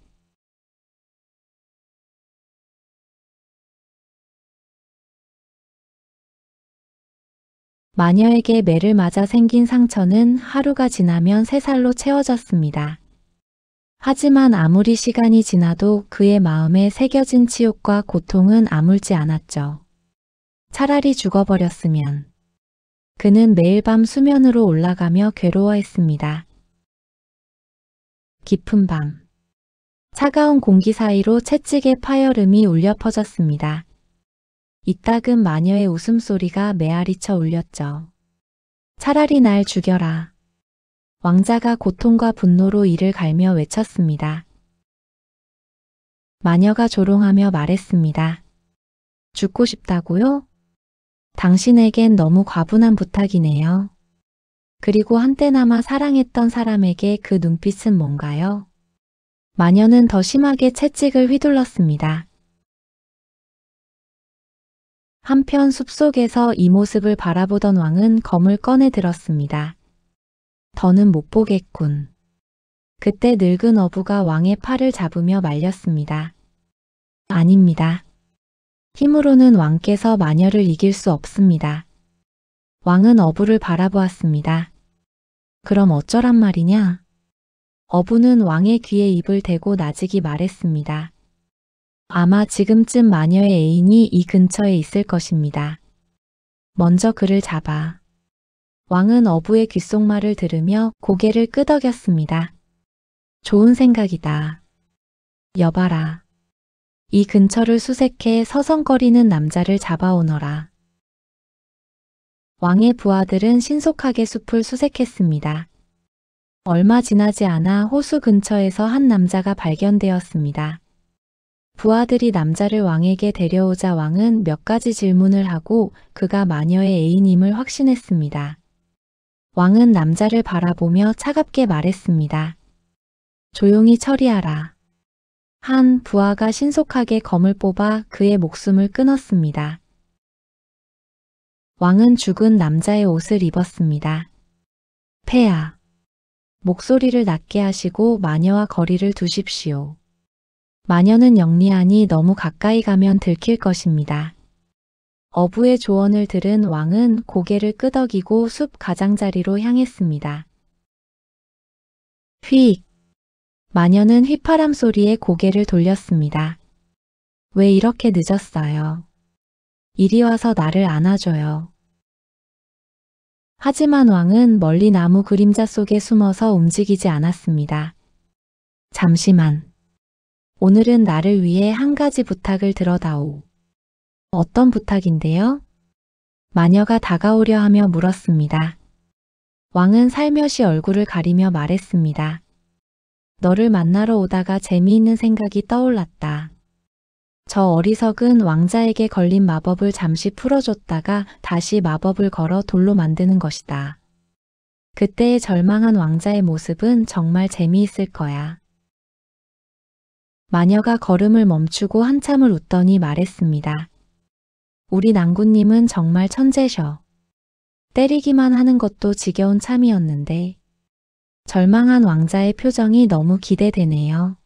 A: 마녀에게 매를 맞아 생긴 상처는 하루가 지나면 3살로 채워졌습니다. 하지만 아무리 시간이 지나도 그의 마음에 새겨진 치욕과 고통은 아물지 않았죠. 차라리 죽어버렸으면. 그는 매일 밤 수면으로 올라가며 괴로워했습니다. 깊은 밤. 차가운 공기 사이로 채찍의 파열음이 울려 퍼졌습니다. 이따금 마녀의 웃음소리가 메아리쳐 울렸죠. 차라리 날 죽여라. 왕자가 고통과 분노로 이를 갈며 외쳤습니다. 마녀가 조롱하며 말했습니다. 죽고 싶다고요? 당신에겐 너무 과분한 부탁이네요. 그리고 한때나마 사랑했던 사람에게 그 눈빛은 뭔가요? 마녀는 더 심하게 채찍을 휘둘렀습니다. 한편 숲속에서 이 모습을 바라보던 왕은 검을 꺼내 들었습니다. 더는 못 보겠군. 그때 늙은 어부가 왕의 팔을 잡으며 말렸습니다. 아닙니다. 힘으로는 왕께서 마녀를 이길 수 없습니다. 왕은 어부를 바라보았습니다. 그럼 어쩌란 말이냐? 어부는 왕의 귀에 입을 대고 나직이 말했습니다. 아마 지금쯤 마녀의 애인이 이 근처에 있을 것입니다. 먼저 그를 잡아. 왕은 어부의 귓속말을 들으며 고개를 끄덕였습니다. 좋은 생각이다. 여봐라. 이 근처를 수색해 서성거리는 남자를 잡아오너라. 왕의 부하들은 신속하게 숲을 수색했습니다. 얼마 지나지 않아 호수 근처에서 한 남자가 발견되었습니다. 부하들이 남자를 왕에게 데려오자 왕은 몇 가지 질문을 하고 그가 마녀의 애인임을 확신했습니다. 왕은 남자를 바라보며 차갑게 말했습니다. 조용히 처리하라. 한 부하가 신속하게 검을 뽑아 그의 목숨을 끊었습니다. 왕은 죽은 남자의 옷을 입었습니다. 폐하. 목소리를 낮게 하시고 마녀와 거리를 두십시오. 마녀는 영리하니 너무 가까이 가면 들킬 것입니다. 어부의 조언을 들은 왕은 고개를 끄덕이고 숲 가장자리로 향했습니다. 휙! 마녀는 휘파람 소리에 고개를 돌렸습니다. 왜 이렇게 늦었어요? 이리 와서 나를 안아줘요. 하지만 왕은 멀리 나무 그림자 속에 숨어서 움직이지 않았습니다. 잠시만. 오늘은 나를 위해 한 가지 부탁을 들어다오. 어떤 부탁인데요? 마녀가 다가오려 하며 물었습니다. 왕은 살며시 얼굴을 가리며 말했습니다. 너를 만나러 오다가 재미있는 생각이 떠올랐다. 저 어리석은 왕자에게 걸린 마법을 잠시 풀어줬다가 다시 마법을 걸어 돌로 만드는 것이다. 그때의 절망한 왕자의 모습은 정말 재미있을 거야. 마녀가 걸음을 멈추고 한참을 웃더니 말했습니다. 우리 낭군님은 정말 천재셔. 때리기만 하는 것도 지겨운 참이었는데 절망한 왕자의 표정이 너무 기대되네요.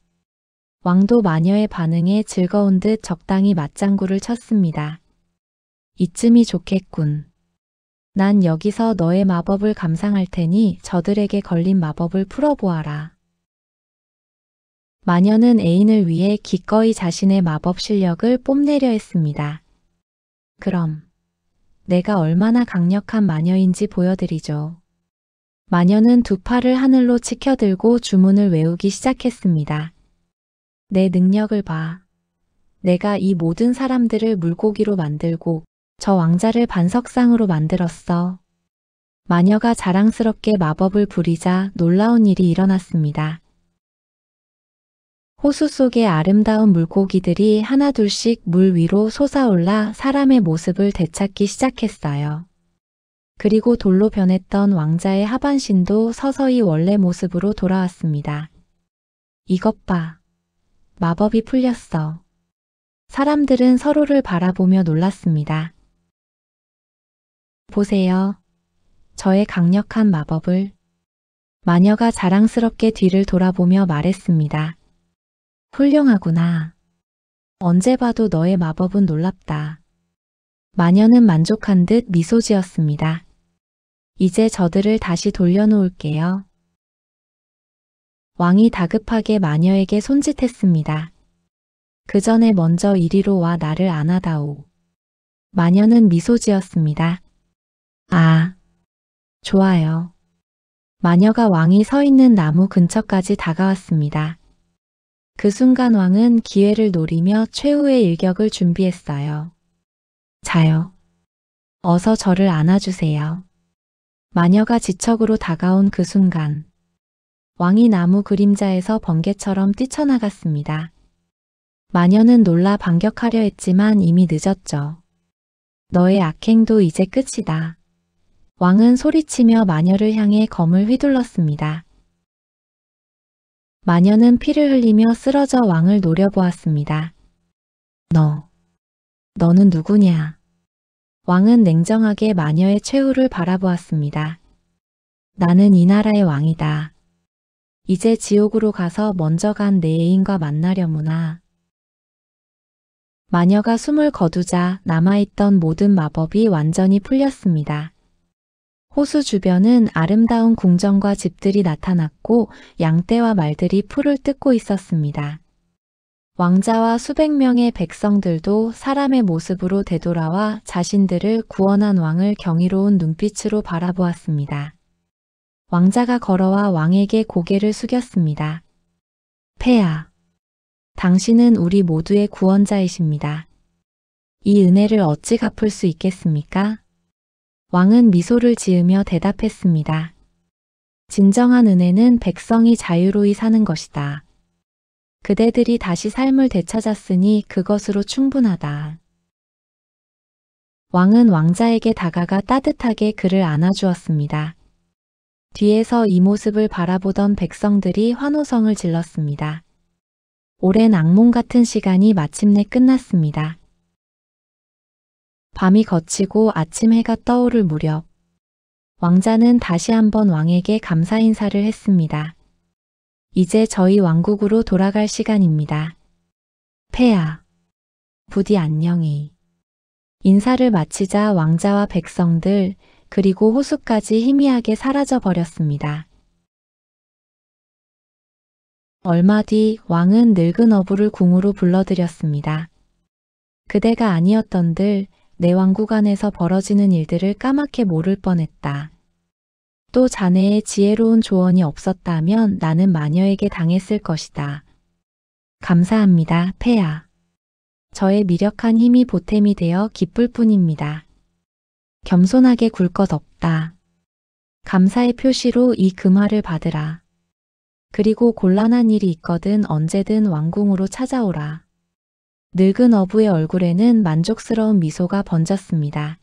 A: 왕도 마녀의 반응에 즐거운 듯 적당히 맞장구를 쳤습니다. 이쯤이 좋겠군. 난 여기서 너의 마법을 감상할 테니 저들에게 걸린 마법을 풀어보아라. 마녀는 애인을 위해 기꺼이 자신의 마법 실력을 뽐내려 했습니다. 그럼 내가 얼마나 강력한 마녀인지 보여드리죠. 마녀는 두 팔을 하늘로 치켜들고 주문을 외우기 시작했습니다. 내 능력을 봐. 내가 이 모든 사람들을 물고기로 만들고 저 왕자를 반석상으로 만들었어. 마녀가 자랑스럽게 마법을 부리자 놀라운 일이 일어났습니다. 호수 속의 아름다운 물고기들이 하나둘씩 물 위로 솟아올라 사람의 모습을 되찾기 시작했어요. 그리고 돌로 변했던 왕자의 하반신도 서서히 원래 모습으로 돌아왔습니다. 이것 봐. 마법이 풀렸어. 사람들은 서로를 바라보며 놀랐습니다. 보세요. 저의 강력한 마법을. 마녀가 자랑스럽게 뒤를 돌아보며 말했습니다. 훌륭하구나. 언제 봐도 너의 마법은 놀랍다. 마녀는 만족한 듯 미소 지었습니다. 이제 저들을 다시 돌려놓을게요. 왕이 다급하게 마녀에게 손짓했습니다. 그 전에 먼저 이리로 와 나를 안아다오. 마녀는 미소 지었습니다. 아, 좋아요. 마녀가 왕이 서 있는 나무 근처까지 다가왔습니다. 그 순간 왕은 기회를 노리며 최후의 일격을 준비했어요. 자요. 어서 저를 안아주세요. 마녀가 지척으로 다가온 그 순간 왕이 나무 그림자에서 번개처럼 뛰쳐나갔습니다. 마녀는 놀라 반격하려 했지만 이미 늦었죠. 너의 악행도 이제 끝이다. 왕은 소리치며 마녀를 향해 검을 휘둘렀습니다. 마녀는 피를 흘리며 쓰러져 왕을 노려보았습니다. 너는 누구냐? 왕은 냉정하게 마녀의 최후를 바라보았습니다. 나는 이 나라의 왕이다. 이제 지옥으로 가서 먼저 간 내 애인과 만나려무나. 마녀가 숨을 거두자 남아있던 모든 마법이 완전히 풀렸습니다. 호수 주변은 아름다운 궁전과 집들이 나타났고 양떼와 말들이 풀을 뜯고 있었습니다. 왕자와 수백 명의 백성들도 사람의 모습으로 되돌아와 자신들을 구원한 왕을 경이로운 눈빛으로 바라보았습니다. 왕자가 걸어와 왕에게 고개를 숙였습니다. 폐하, 당신은 우리 모두의 구원자이십니다. 이 은혜를 어찌 갚을 수 있겠습니까? 왕은 미소를 지으며 대답했습니다. 진정한 은혜는 백성이 자유로이 사는 것이다. 그대들이 다시 삶을 되찾았으니 그것으로 충분하다. 왕은 왕자에게 다가가 따뜻하게 그를 안아주었습니다. 뒤에서 이 모습을 바라보던 백성들이 환호성을 질렀습니다. 오랜 악몽 같은 시간이 마침내 끝났습니다. 밤이 걷히고 아침 해가 떠오를 무렵 왕자는 다시 한번 왕에게 감사 인사를 했습니다. 이제 저희 왕국으로 돌아갈 시간입니다. 폐하, 부디 안녕히. 인사를 마치자 왕자와 백성들 그리고 호수까지 희미하게 사라져 버렸습니다. 얼마 뒤 왕은 늙은 어부를 궁으로 불러들였습니다. 그대가 아니었던들 내 왕국 안에서 벌어지는 일들을 까맣게 모를 뻔했다. 또 자네의 지혜로운 조언이 없었다면 나는 마녀에게 당했을 것이다. 감사합니다, 폐하. 저의 미력한 힘이 보탬이 되어 기쁠 뿐입니다. 겸손하게 굴 것 없다. 감사의 표시로 이 금화를 받으라. 그리고 곤란한 일이 있거든 언제든 왕궁으로 찾아오라. 늙은 어부의 얼굴에는 만족스러운 미소가 번졌습니다.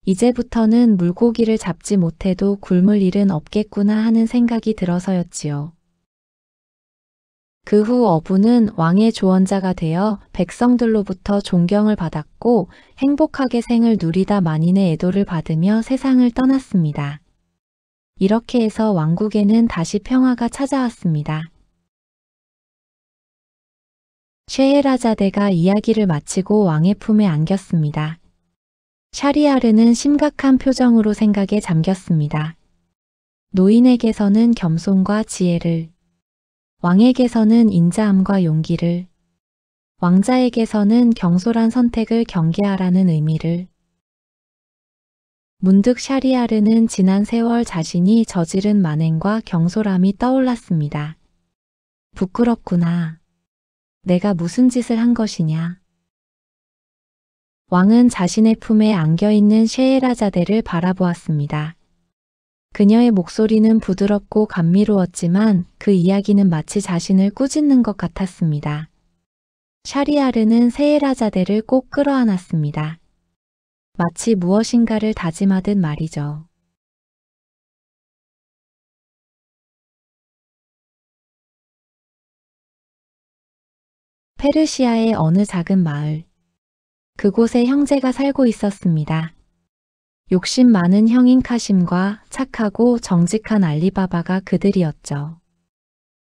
A: 이제부터는 물고기를 잡지 못해도 굶을 일은 없겠구나 하는 생각이 들어서였지요. 그 후 어부는 왕의 조언자가 되어 백성들로부터 존경을 받았고 행복하게 생을 누리다 만인의 애도를 받으며 세상을 떠났습니다. 이렇게 해서 왕국에는 다시 평화가 찾아왔습니다. 쉐에라자데가 이야기를 마치고 왕의 품에 안겼습니다. 샤리아르는 심각한 표정으로 생각에 잠겼습니다. 노인에게서는 겸손과 지혜를, 왕에게서는 인자함과 용기를, 왕자에게서는 경솔한 선택을 경계하라는 의미를. 문득 샤리아르는 지난 세월 자신이 저지른 만행과 경솔함이 떠올랐습니다. 부끄럽구나. 내가 무슨 짓을 한 것이냐. 왕은 자신의 품에 안겨있는 셰에라자데를 바라보았습니다. 그녀의 목소리는 부드럽고 감미로웠지만 그 이야기는 마치 자신을 꾸짖는 것 같았습니다. 샤리아르는 셰에라자데를 꼭 끌어안았습니다. 마치 무엇인가를 다짐하듯 말이죠. 페르시아의 어느 작은 마을. 그곳에 형제가 살고 있었습니다. 욕심 많은 형인 카심과 착하고 정직한 알리바바가 그들이었죠.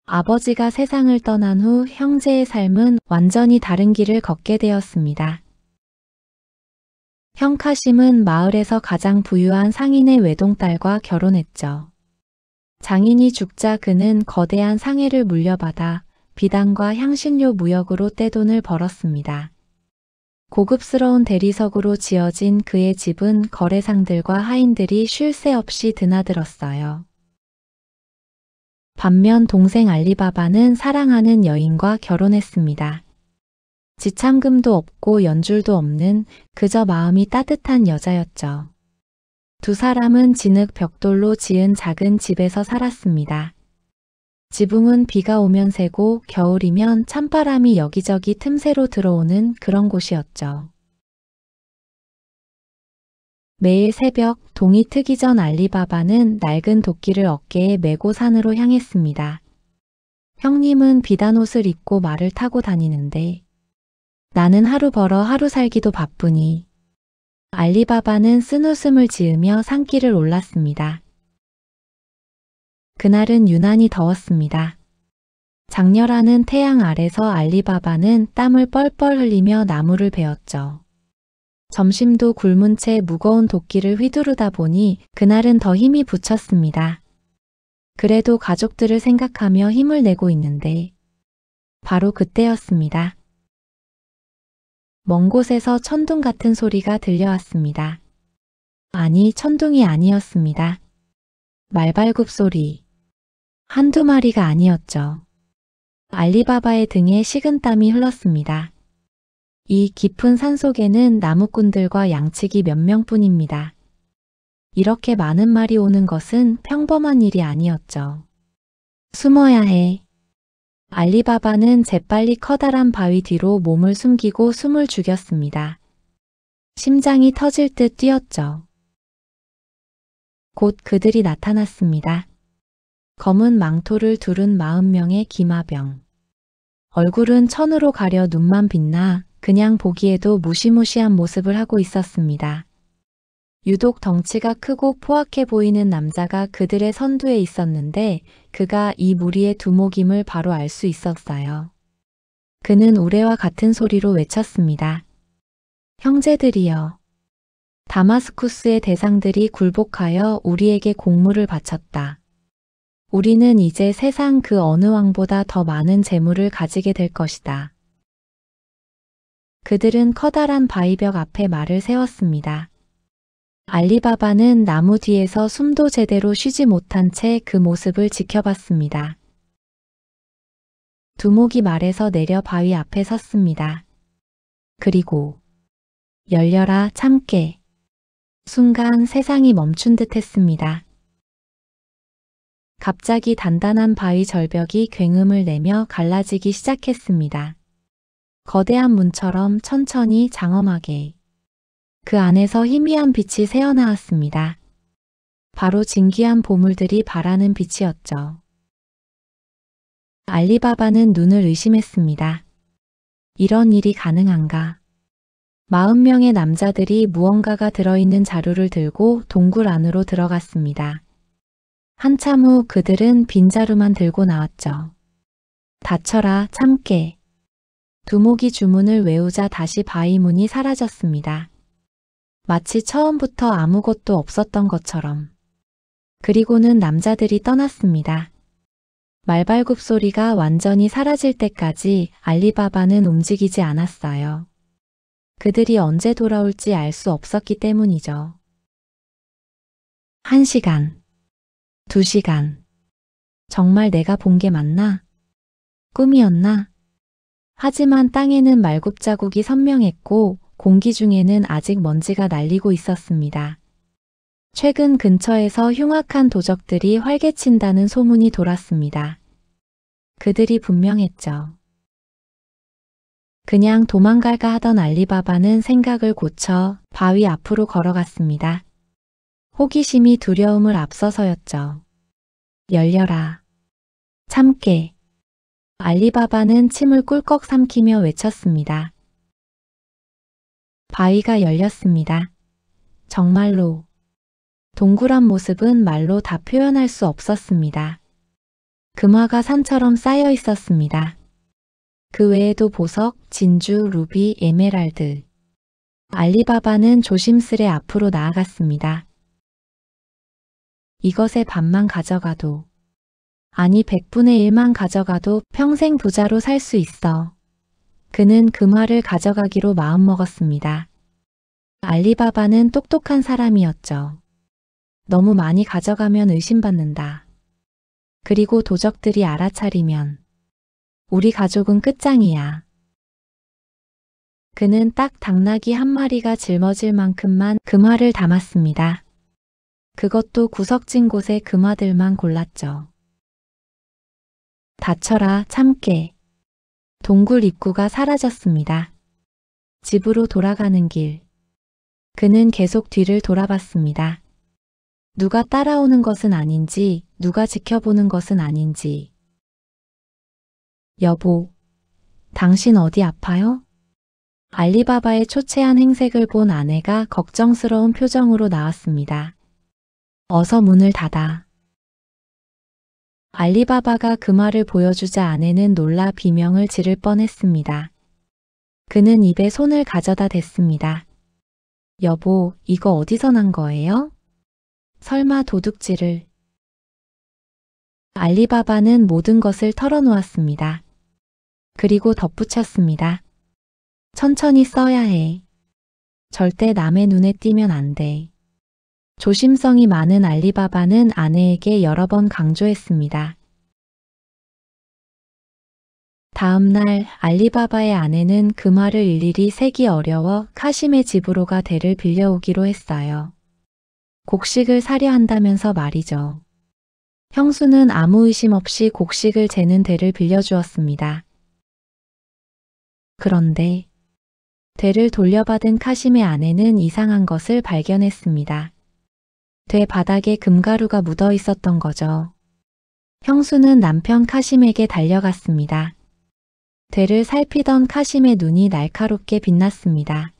A: 아버지가 세상을 떠난 후 형제의 삶은 완전히 다른 길을 걷게 되었습니다. 형 카심은 마을에서 가장 부유한 상인의 외동딸과 결혼했죠. 장인이 죽자 그는 거대한 상해를 물려받아 비단과 향신료 무역으로 떼돈을 벌었습니다. 고급스러운 대리석으로 지어진 그의 집은 거래상들과 하인들이 쉴 새 없이 드나들었어요. 반면 동생 알리바바는 사랑하는 여인과 결혼했습니다. 지참금도 없고 연줄도 없는 그저 마음이 따뜻한 여자였죠. 두 사람은 진흙 벽돌로 지은 작은 집에서 살았습니다. 지붕은 비가 오면 새고 겨울이면 찬바람이 여기저기 틈새로 들어오는 그런 곳이었죠. 매일 새벽 동이 트기 전 알리바바는 낡은 도끼를 어깨에 메고 산으로 향했습니다. 형님은 비단옷을 입고 말을 타고 다니는데 나는 하루 벌어 하루 살기도 바쁘니. 알리바바는 쓴웃음을 지으며 산길을 올랐습니다. 그날은 유난히 더웠습니다. 장렬하는 태양 아래서 알리바바는 땀을 뻘뻘 흘리며 나무를 베었죠. 점심도 굶은 채 무거운 도끼를 휘두르다 보니 그날은 더 힘이 붙였습니다. 그래도 가족들을 생각하며 힘을 내고 있는데 바로 그때였습니다. 먼 곳에서 천둥 같은 소리가 들려왔습니다. 아니, 천둥이 아니었습니다. 말발굽 소리. 한두 마리가 아니었죠. 알리바바의 등에 식은땀이 흘렀습니다. 이 깊은 산속에는 나무꾼들과 양치기 몇 명뿐입니다. 이렇게 많은 말이 오는 것은 평범한 일이 아니었죠. 숨어야 해. 알리바바는 재빨리 커다란 바위 뒤로 몸을 숨기고 숨을 죽였습니다. 심장이 터질 듯 뛰었죠. 곧 그들이 나타났습니다. 검은 망토를 두른 40명의 기마병. 얼굴은 천으로 가려 눈만 빛나 그냥 보기에도 무시무시한 모습을 하고 있었습니다. 유독 덩치가 크고 포악해 보이는 남자가 그들의 선두에 있었는데 그가 이 무리의 두목임을 바로 알 수 있었어요. 그는 우레와 같은 소리로 외쳤습니다. 형제들이여. 다마스쿠스의 대상들이 굴복하여 우리에게 공물을 바쳤다. 우리는 이제 세상 그 어느 왕보다 더 많은 재물을 가지게 될 것이다. 그들은 커다란 바위벽 앞에 말을 세웠습니다. 알리바바는 나무 뒤에서 숨도 제대로 쉬지 못한 채 그 모습을 지켜봤습니다. 두목이 말에서 내려 바위 앞에 섰습니다. 그리고 열려라 참깨. 순간 세상이 멈춘 듯 했습니다. 갑자기 단단한 바위 절벽이 굉음을 내며 갈라지기 시작했습니다. 거대한 문처럼 천천히 장엄하게. 그 안에서 희미한 빛이 새어나왔습니다. 바로 진귀한 보물들이 발하는 빛이었죠. 알리바바는 눈을 의심했습니다. 이런 일이 가능한가? 40명의 남자들이 무언가가 들어있는 자루를 들고 동굴 안으로 들어갔습니다. 한참 후 그들은 빈자루만 들고 나왔죠. 닫혀라 참깨. 두목이 주문을 외우자 다시 바위 문이 사라졌습니다. 마치 처음부터 아무것도 없었던 것처럼. 그리고는 남자들이 떠났습니다. 말발굽 소리가 완전히 사라질 때까지 알리바바는 움직이지 않았어요. 그들이 언제 돌아올지 알 수 없었기 때문이죠. 1시간, 2시간. 정말 내가 본 게 맞나? 꿈이었나? 하지만 땅에는 말굽 자국이 선명했고 공기 중에는 아직 먼지가 날리고 있었습니다. 최근 근처에서 흉악한 도적들이 활개친다는 소문이 돌았습니다. 그들이 분명했죠. 그냥 도망갈까 하던 알리바바는 생각을 고쳐 바위 앞으로 걸어갔습니다. 호기심이 두려움을 앞서서였죠. 열려라. 참깨. 알리바바는 침을 꿀꺽 삼키며 외쳤습니다. 바위가 열렸습니다. 정말로. 동굴한 모습은 말로 다 표현할 수 없었습니다. 금화가 산처럼 쌓여 있었습니다. 그 외에도 보석, 진주, 루비, 에메랄드. 알리바바는 조심스레 앞으로 나아갔습니다. 이것의 반만 가져가도, 아니 100분의 1만 가져가도 평생 부자로 살 수 있어. 그는 금화를 가져가기로 마음먹었습니다. 알리바바는 똑똑한 사람이었죠. 너무 많이 가져가면 의심받는다. 그리고 도적들이 알아차리면 우리 가족은 끝장이야. 그는 딱 당나귀 한 마리가 짊어질 만큼만 금화를 담았습니다. 그것도 구석진 곳에 금화들만 골랐죠. 닥쳐라, 참깨. 동굴 입구가 사라졌습니다. 집으로 돌아가는 길. 그는 계속 뒤를 돌아봤습니다. 누가 따라오는 것은 아닌지, 누가 지켜보는 것은 아닌지. 여보, 당신 어디 아파요? 알리바바의 초췌한 행색을 본 아내가 걱정스러운 표정으로 나왔습니다. 어서 문을 닫아. 알리바바가 금화를 보여주자 아내는 놀라 비명을 지를 뻔했습니다. 그는 입에 손을 가져다 댔습니다. 여보, 이거 어디서 난 거예요? 설마 도둑질을. 알리바바는 모든 것을 털어놓았습니다. 그리고 덧붙였습니다. 천천히 써야 해. 절대 남의 눈에 띄면 안 돼. 조심성이 많은 알리바바는 아내에게 여러 번 강조했습니다. 다음 날 알리바바의 아내는 금화를 일일이 세기 어려워 카심의 집으로 가 대를 빌려오기로 했어요. 곡식을 사려 한다면서 말이죠. 형수는 아무 의심 없이 곡식을 재는 대를 빌려주었습니다. 그런데 대를 돌려받은 카심의 아내는 이상한 것을 발견했습니다. 대 바닥에 금가루가 묻어 있었던 거죠. 형수는 남편 카심에게 달려갔습니다. 대를 살피던 카심의 눈이 날카롭게 빛났습니다.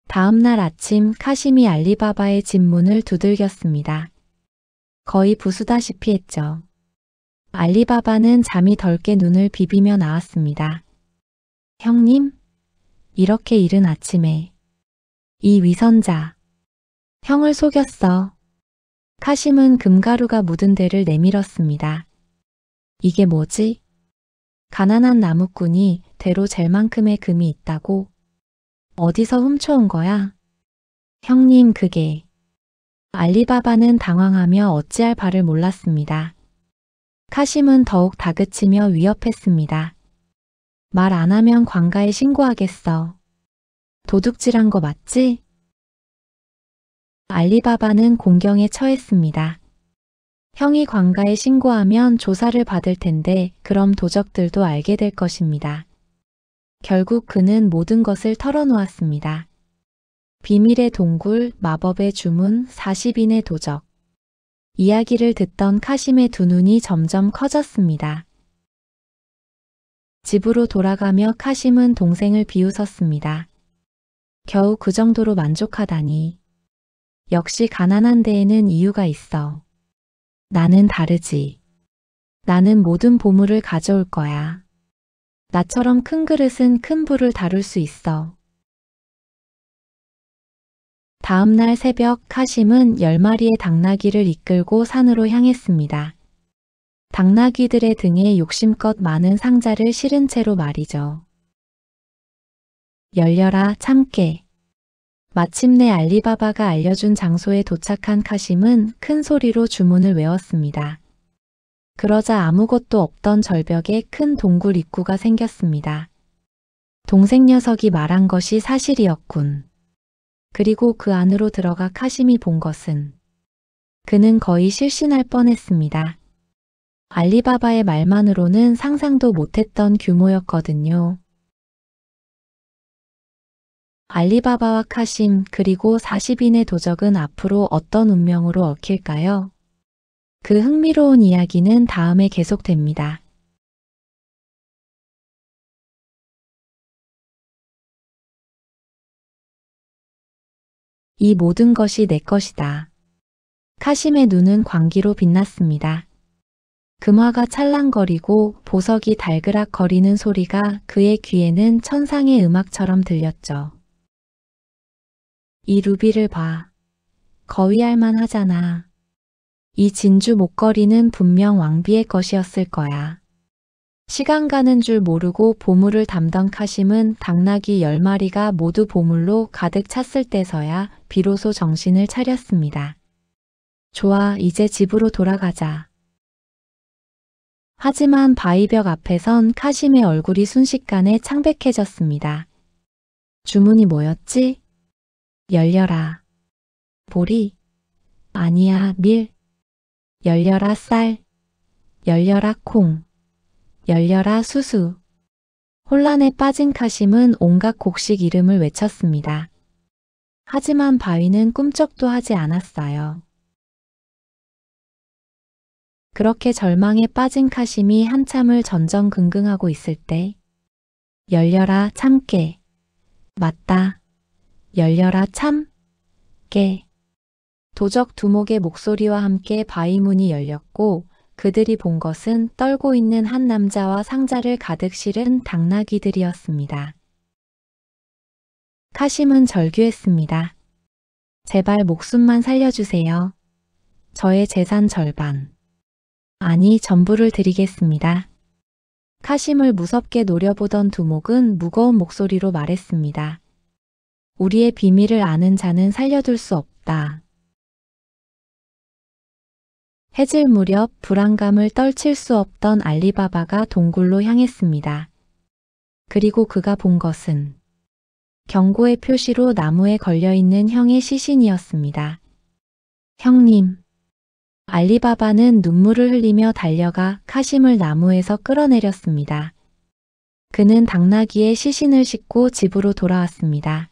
A: 다음 날 아침 카심이 알리바바의 집 문을 두들겼습니다. 거의 부수다시피 했죠. 알리바바는 잠이 덜 깨 눈을 비비며 나왔습니다. 형님? 이렇게 이른 아침에. 이 위선자. 형을 속였어. 카심은 금가루가 묻은 대를 내밀었습니다. 이게 뭐지? 가난한 나무꾼이 대로 잴 만큼의 금이 있다고? 어디서 훔쳐온 거야? 형님, 그게. 알리바바는 당황하며 어찌할 바를 몰랐습니다. 카심은 더욱 다그치며 위협했습니다. 말 안 하면 관가에 신고하겠어. 도둑질한 거 맞지? 알리바바는 공경에 처했습니다. 형이 관가에 신고하면 조사를 받을 텐데 그럼 도적들도 알게 될 것입니다. 결국 그는 모든 것을 털어놓았습니다. 비밀의 동굴, 마법의 주문, 40인의 도적. 이야기를 듣던 카심의 두 눈이 점점 커졌습니다. 집으로 돌아가며 카심은 동생을 비웃었습니다. 겨우 그 정도로 만족하다니. 역시 가난한 데에는 이유가 있어. 나는 다르지. 나는 모든 보물을 가져올 거야. 나처럼 큰 그릇은 큰 불을 다룰 수 있어. 다음 날 새벽 카심은 10마리의 당나귀를 이끌고 산으로 향했습니다. 당나귀들의 등에 욕심껏 많은 상자를 실은 채로 말이죠. 열려라, 참깨. 마침내 알리바바가 알려준 장소에 도착한 카심은 큰 소리로 주문을 외웠습니다. 그러자 아무것도 없던 절벽에 큰 동굴 입구가 생겼습니다. 동생 녀석이 말한 것이 사실이었군. 그리고 그 안으로 들어가 카심이 본 것은 그는 거의 실신할 뻔했습니다. 알리바바의 말만으로는 상상도 못했던 규모였거든요. 알리바바와 카심 그리고 40인의 도적은 앞으로 어떤 운명으로 얽힐까요? 그 흥미로운 이야기는 다음에 계속됩니다. 이 모든 것이 내 것이다. 카심의 눈은 광기로 빛났습니다. 금화가 찰랑거리고 보석이 달그락거리는 소리가 그의 귀에는 천상의 음악처럼 들렸죠. 이 루비를 봐. 거위할 만하잖아. 이 진주 목걸이는 분명 왕비의 것이었을 거야. 시간 가는 줄 모르고 보물을 담던 카심은 당나귀 10마리가 모두 보물로 가득 찼을 때서야 비로소 정신을 차렸습니다. 좋아, 이제 집으로 돌아가자. 하지만 바위벽 앞에선 카심의 얼굴이 순식간에 창백해졌습니다. 주문이 뭐였지? 열려라. 보리. 아니야, 밀. 열려라, 쌀. 열려라, 콩. 열려라, 수수. 혼란에 빠진 카심은 온갖 곡식 이름을 외쳤습니다. 하지만 바위는 꿈쩍도 하지 않았어요. 그렇게 절망에 빠진 카심이 한참을 전전긍긍하고 있을 때 열려라, 참깨. 맞다. 열려라, 참깨. 도적 두목의 목소리와 함께 바위문이 열렸고 그들이 본 것은 떨고 있는 한 남자와 상자를 가득 실은 당나귀들이었습니다. 카심은 절규했습니다. 제발 목숨만 살려주세요. 저의 재산 절반. 아니, 전부를 드리겠습니다. 카심을 무섭게 노려보던 두목은 무거운 목소리로 말했습니다. 우리의 비밀을 아는 자는 살려둘 수 없다. 해질 무렵 불안감을 떨칠 수 없던 알리바바가 동굴로 향했습니다. 그리고 그가 본 것은 경고의 표시로 나무에 걸려있는 형의 시신이었습니다. 형님. 알리바바는 눈물을 흘리며 달려가 카심을 나무에서 끌어내렸습니다. 그는 당나귀의 시신을 싣고 집으로 돌아왔습니다.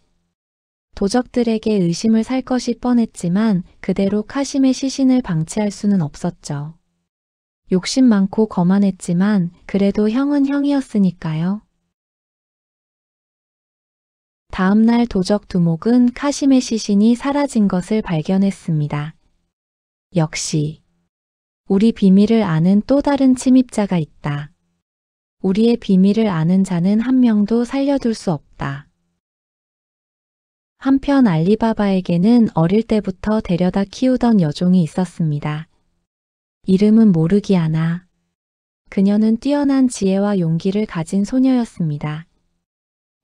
A: 도적들에게 의심을 살 것이 뻔했지만 그대로 카심의 시신을 방치할 수는 없었죠. 욕심 많고 거만했지만 그래도 형은 형이었으니까요. 다음 날 도적 두목은 카심의 시신이 사라진 것을 발견했습니다. 역시 우리 비밀을 아는 또 다른 침입자가 있다. 우리의 비밀을 아는 자는 한 명도 살려둘 수 없다. 한편 알리바바에게는 어릴 때부터 데려다 키우던 여종이 있었습니다. 이름은 모르기아나. 그녀는 뛰어난 지혜와 용기를 가진 소녀였습니다.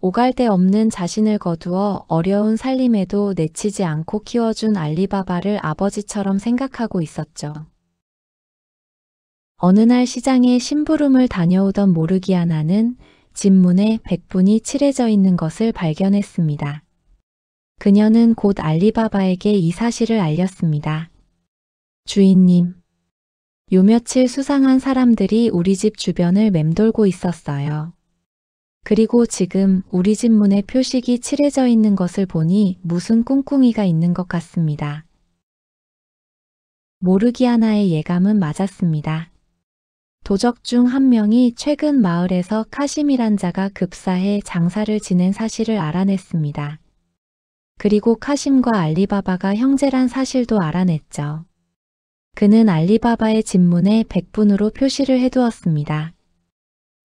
A: 오갈 데 없는 자신을 거두어 어려운 살림에도 내치지 않고 키워준 알리바바를 아버지처럼 생각하고 있었죠. 어느 날 시장에 심부름을 다녀오던 모르기아나는 집 문에 백분이 칠해져 있는 것을 발견했습니다. 그녀는 곧 알리바바에게 이 사실을 알렸습니다. 주인님, 요 며칠 수상한 사람들이 우리 집 주변을 맴돌고 있었어요. 그리고 지금 우리 집 문에 표식이 칠해져 있는 것을 보니 무슨 꿍꿍이가 있는 것 같습니다. 모르기아나의 예감은 맞았습니다. 도적 중 한 명이 최근 마을에서 카심이란 자가 급사해 장사를 지낸 사실을 알아냈습니다. 그리고 카심과 알리바바가 형제란 사실도 알아냈죠. 그는 알리바바의 집 문에 백분으로 표시를 해두었습니다.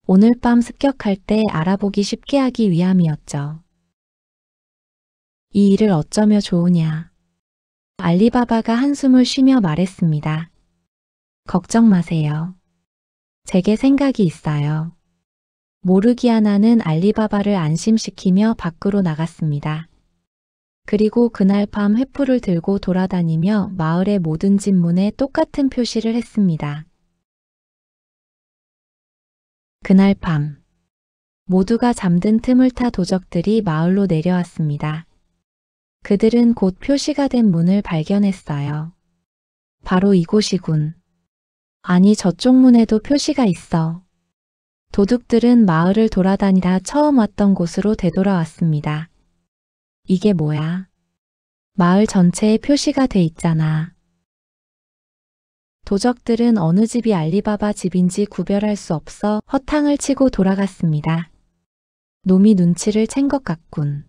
A: 오늘 밤 습격할 때 알아보기 쉽게 하기 위함이었죠. 이 일을 어쩌며 좋으냐. 알리바바가 한숨을 쉬며 말했습니다. 걱정 마세요. 제게 생각이 있어요. 모르기아나는 알리바바를 안심시키며 밖으로 나갔습니다. 그리고 그날 밤 횃불을 들고 돌아다니며 마을의 모든 집 문에 똑같은 표시를 했습니다. 그날 밤 모두가 잠든 틈을 타 도적들이 마을로 내려왔습니다. 그들은 곧 표시가 된 문을 발견했어요. 바로 이곳이군. 아니, 저쪽 문에도 표시가 있어. 도둑들은 마을을 돌아다니다 처음 왔던 곳으로 되돌아왔습니다. 이게 뭐야? 마을 전체에 표시가 돼 있잖아. 도적들은 어느 집이 알리바바 집인지 구별할 수 없어 허탕을 치고 돌아갔습니다. 놈이 눈치를 챈 것 같군.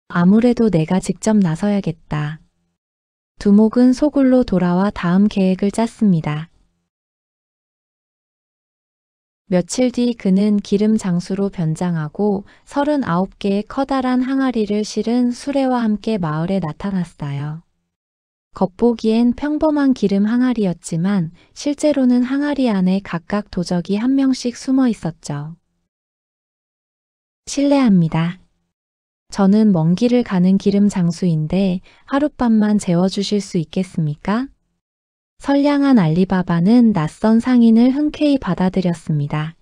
A: 아무래도 내가 직접 나서야겠다. 두목은 소굴로 돌아와 다음 계획을 짰습니다. 며칠 뒤 그는 기름 장수로 변장하고 39개의 커다란 항아리를 실은 수레와 함께 마을에 나타났어요. 겉보기엔 평범한 기름 항아리였지만 실제로는 항아리 안에 각각 도적이 한 명씩 숨어 있었죠. 실례합니다. 저는 먼 길을 가는 기름 장수인데 하룻밤만 재워주실 수 있겠습니까? 선량한 알리바바는 낯선 상인을 흔쾌히 받아들였습니다.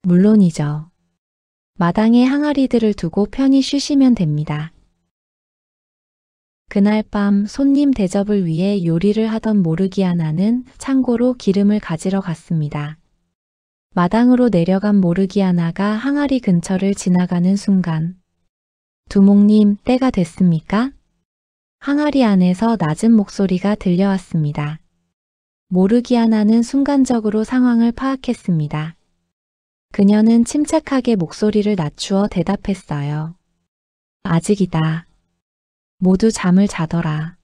A: 물론이죠. 마당에 항아리들을 두고 편히 쉬시면 됩니다. 그날 밤 손님 대접을 위해 요리를 하던 모르기아나는 창고로 기름을 가지러 갔습니다. 마당으로 내려간 모르기아나가 항아리 근처를 지나가는 순간 두목님, 때가 됐습니까? 항아리 안에서 낮은 목소리가 들려왔습니다. 모르기아나는 순간적으로 상황을 파악했습니다. 그녀는 침착하게 목소리를 낮추어 대답했어요. 아직이다. 모두 잠을 자더라.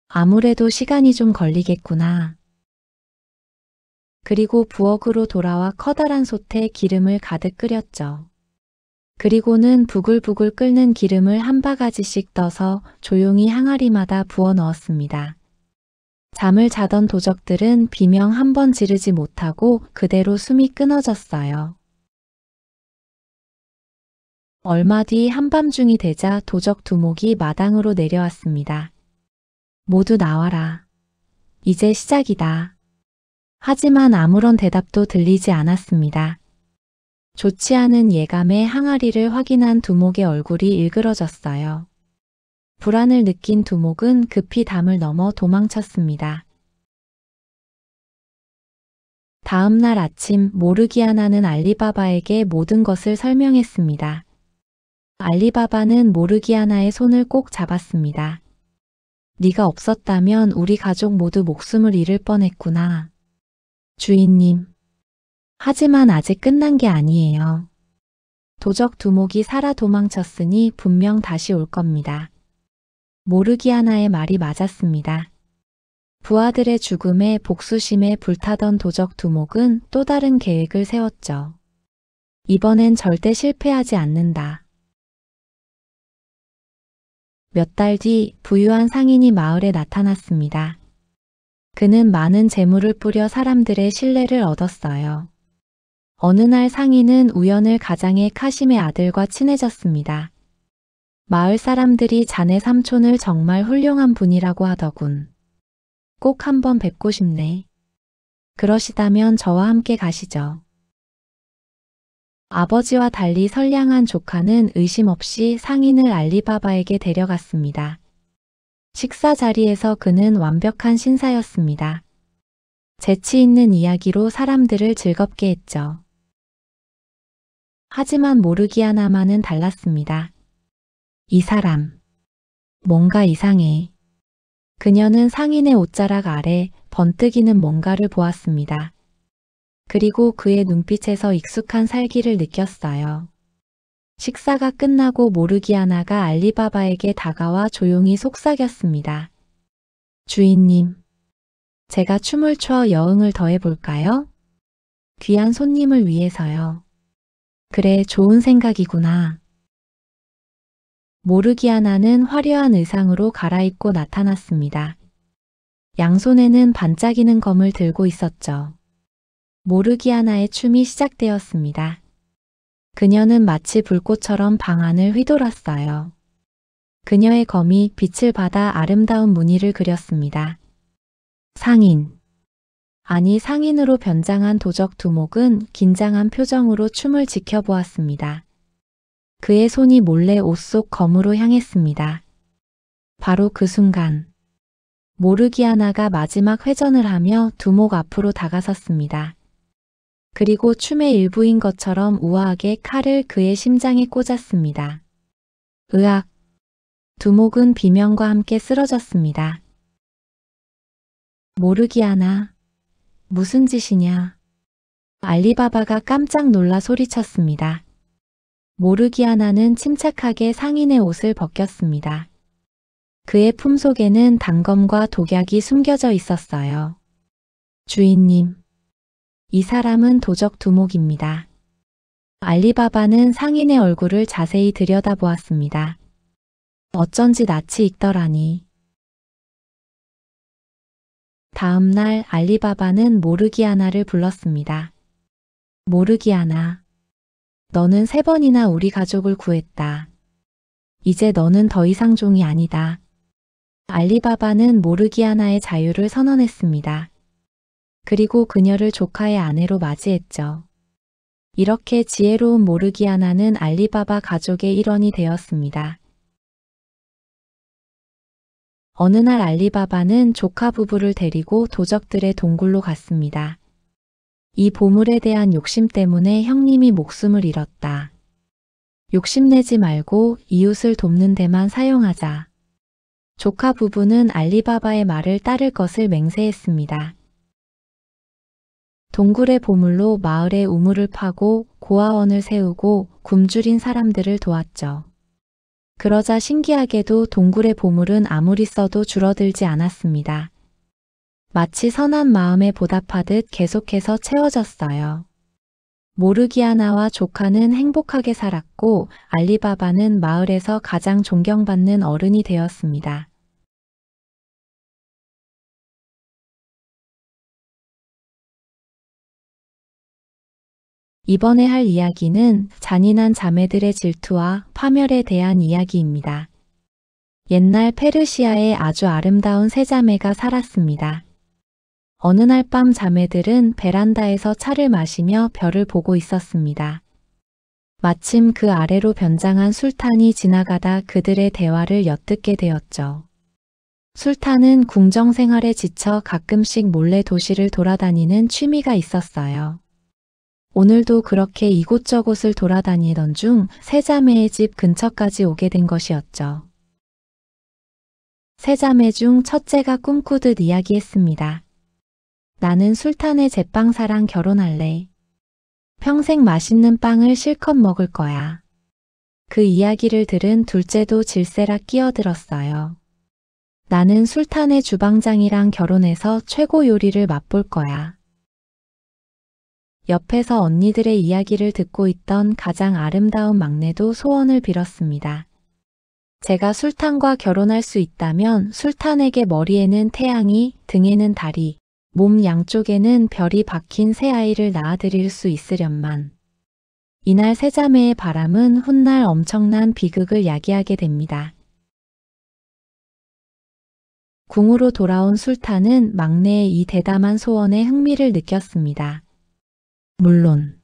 A: 아무래도 시간이 좀 걸리겠구나. 그리고 부엌으로 돌아와 커다란 솥에 기름을 가득 끓였죠. 그리고는 부글부글 끓는 기름을 한 바가지씩 떠서 조용히 항아리마다 부어 넣었습니다. 잠을 자던 도적들은 비명 한 번 지르지 못하고 그대로 숨이 끊어졌어요. 얼마 뒤 한밤중이 되자 도적 두목이 마당으로 내려왔습니다. 모두 나와라. 이제 시작이다. 하지만 아무런 대답도 들리지 않았습니다. 좋지 않은 예감에 항아리를 확인한 두목의 얼굴이 일그러졌어요. 불안을 느낀 두목은 급히 담을 넘어 도망쳤습니다. 다음 날 아침 모르기아나는 알리바바에게 모든 것을 설명했습니다. 알리바바는 모르기아나의 손을 꼭 잡았습니다. 네가 없었다면 우리 가족 모두 목숨을 잃을 뻔했구나. 주인님. 하지만 아직 끝난 게 아니에요. 도적 두목이 살아 도망쳤으니 분명 다시 올 겁니다. 모르기아나의 말이 맞았습니다. 부하들의 죽음에 복수심에 불타던 도적 두목은 또 다른 계획을 세웠죠. 이번엔 절대 실패하지 않는다. 몇 달 뒤 부유한 상인이 마을에 나타났습니다. 그는 많은 재물을 뿌려 사람들의 신뢰를 얻었어요. 어느 날 상인은 우연을 가장해 카심의 아들과 친해졌습니다. 마을 사람들이 자네 삼촌을 정말 훌륭한 분이라고 하더군. 꼭 한번 뵙고 싶네. 그러시다면 저와 함께 가시죠. 아버지와 달리 선량한 조카는 의심 없이 상인을 알리바바에게 데려갔습니다. 식사 자리에서 그는 완벽한 신사였습니다. 재치 있는 이야기로 사람들을 즐겁게 했죠. 하지만 모르기아나만은 달랐습니다. 이 사람, 뭔가 이상해. 그녀는 상인의 옷자락 아래 번뜩이는 뭔가를 보았습니다. 그리고 그의 눈빛에서 익숙한 살기를 느꼈어요. 식사가 끝나고 모르기아나가 알리바바에게 다가와 조용히 속삭였습니다. 주인님, 제가 춤을 춰 여흥을 더해볼까요? 귀한 손님을 위해서요. 그래, 좋은 생각이구나. 모르기아나는 화려한 의상으로 갈아입고 나타났습니다. 양손에는 반짝이는 검을 들고 있었죠. 모르기아나의 춤이 시작되었습니다. 그녀는 마치 불꽃처럼 방 안을 휘돌았어요. 그녀의 검이 빛을 받아 아름다운 무늬를 그렸습니다. 상인. 아니 상인으로 변장한 도적 두목은 긴장한 표정으로 춤을 지켜보았습니다. 그의 손이 몰래 옷 속 검으로 향했습니다. 바로 그 순간 모르기아나가 마지막 회전을 하며 두목 앞으로 다가섰습니다. 그리고 춤의 일부인 것처럼 우아하게 칼을 그의 심장에 꽂았습니다. 으악! 두목은 비명과 함께 쓰러졌습니다. 모르기아나, 무슨 짓이냐? 알리바바가 깜짝 놀라 소리쳤습니다. 모르기아나는 침착하게 상인의 옷을 벗겼습니다. 그의 품속에는 단검과 독약이 숨겨져 있었어요. 주인님, 이 사람은 도적 두목입니다. 알리바바는 상인의 얼굴을 자세히 들여다보았습니다. 어쩐지 낯이 익더라니. 다음 날 알리바바는 모르기아나를 불렀습니다. 모르기아나, 너는 3번이나 우리 가족을 구했다. 이제 너는 더 이상 종이 아니다. 알리바바는 모르기아나의 자유를 선언했습니다. 그리고 그녀를 조카의 아내로 맞이했죠. 이렇게 지혜로운 모르기아나는 알리바바 가족의 일원이 되었습니다. 어느 날 알리바바는 조카 부부를 데리고 도적들의 동굴로 갔습니다. 이 보물에 대한 욕심 때문에 형님이 목숨을 잃었다. 욕심내지 말고 이웃을 돕는 데만 사용하자. 조카 부부는 알리바바의 말을 따를 것을 맹세했습니다. 동굴의 보물로 마을의 우물을 파고 고아원을 세우고 굶주린 사람들을 도왔죠. 그러자 신기하게도 동굴의 보물은 아무리 써도 줄어들지 않았습니다. 마치 선한 마음에 보답하듯 계속해서 채워졌어요. 모르기아나와 조카는 행복하게 살았고 알리바바는 마을에서 가장 존경받는 어른이 되었습니다. 이번에 할 이야기는 잔인한 자매들의 질투와 파멸에 대한 이야기입니다. 옛날 페르시아에 아주 아름다운 세 자매가 살았습니다. 어느 날 밤 자매들은 베란다에서 차를 마시며 별을 보고 있었습니다. 마침 그 아래로 변장한 술탄이 지나가다 그들의 대화를 엿듣게 되었죠. 술탄은 궁정 생활에 지쳐 가끔씩 몰래 도시를 돌아다니는 취미가 있었어요. 오늘도 그렇게 이곳저곳을 돌아다니던 중 세 자매의 집 근처까지 오게 된 것이었죠. 세 자매 중 첫째가 꿈꾸듯 이야기했습니다. 나는 술탄의 제빵사랑 결혼할래. 평생 맛있는 빵을 실컷 먹을 거야. 그 이야기를 들은 둘째도 질세락 끼어들었어요. 나는 술탄의 주방장이랑 결혼해서 최고 요리를 맛볼 거야. 옆에서 언니들의 이야기를 듣고 있던 가장 아름다운 막내도 소원을 빌었습니다. 제가 술탄과 결혼할 수 있다면 술탄에게 머리에는 태양이, 등에는 달이, 몸 양쪽에는 별이 박힌 새 아이를 낳아드릴 수 있으련만. 이날 세 자매의 바람은 훗날 엄청난 비극을 야기하게 됩니다. 궁으로 돌아온 술탄은 막내의 이 대담한 소원에 흥미를 느꼈습니다. 물론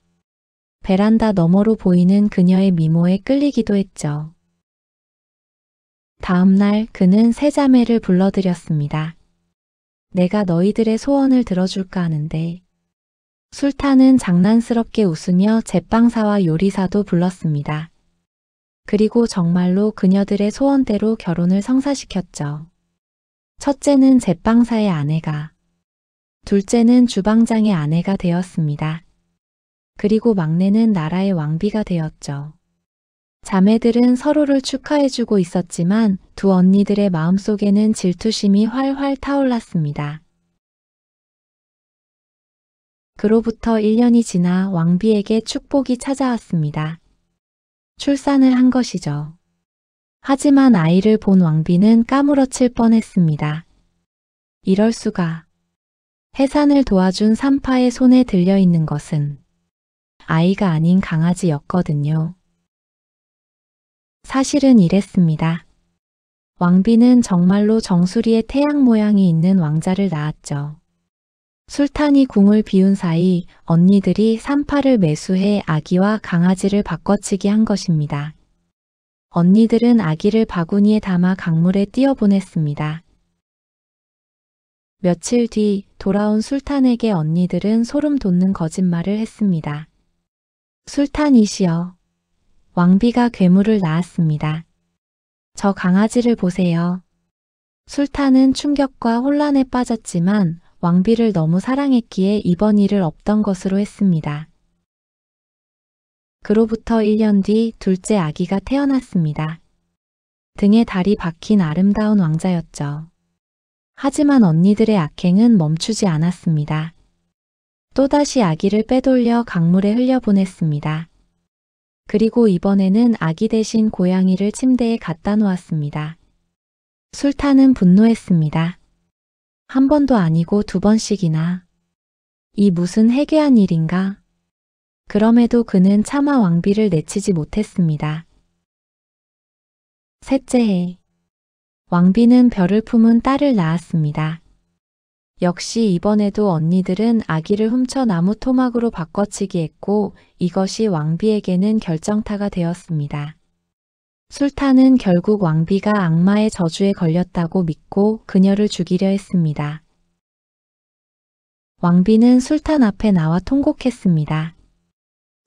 A: 베란다 너머로 보이는 그녀의 미모에 끌리기도 했죠. 다음 날 그는 세 자매를 불러들였습니다. 내가 너희들의 소원을 들어줄까 하는데. 술탄은 장난스럽게 웃으며 제빵사와 요리사도 불렀습니다. 그리고 정말로 그녀들의 소원대로 결혼을 성사시켰죠. 첫째는 제빵사의 아내가, 둘째는 주방장의 아내가 되었습니다. 그리고 막내는 나라의 왕비가 되었죠. 자매들은 서로를 축하해주고 있었지만 두 언니들의 마음속에는 질투심이 활활 타올랐습니다. 그로부터 1년이 지나 왕비에게 축복이 찾아왔습니다. 출산을 한 것이죠. 하지만 아이를 본 왕비는 까무러칠 뻔했습니다. 이럴 수가. 해산을 도와준 산파의 손에 들려있는 것은 아이가 아닌 강아지였거든요. 사실은 이랬습니다. 왕비는 정말로 정수리에 태양 모양이 있는 왕자를 낳았죠. 술탄이 궁을 비운 사이 언니들이 산파를 매수해 아기와 강아지를 바꿔치기 한 것입니다. 언니들은 아기를 바구니에 담아 강물에 띄어보냈습니다. 며칠 뒤 돌아온 술탄에게 언니들은 소름 돋는 거짓말을 했습니다. 술탄이시여, 왕비가 괴물을 낳았습니다. 저 강아지를 보세요. 술탄은 충격과 혼란에 빠졌지만 왕비를 너무 사랑했기에 이번 일을 없던 것으로 했습니다. 그로부터 1년 뒤 둘째 아기가 태어났습니다. 등에 달이 박힌 아름다운 왕자였죠. 하지만 언니들의 악행은 멈추지 않았습니다. 또다시 아기를 빼돌려 강물에 흘려보냈습니다. 그리고 이번에는 아기 대신 고양이를 침대에 갖다 놓았습니다. 술탄은 분노했습니다. 한 번도 아니고 2번씩이나. 이 무슨 해괴한 일인가? 그럼에도 그는 차마 왕비를 내치지 못했습니다. 셋째 해. 왕비는 별을 품은 딸을 낳았습니다. 역시 이번에도 언니들은 아기를 훔쳐 나무 토막으로 바꿔치기 했고 이것이 왕비에게는 결정타가 되었습니다. 술탄은 결국 왕비가 악마의 저주에 걸렸다고 믿고 그녀를 죽이려 했습니다. 왕비는 술탄 앞에 나와 통곡했습니다.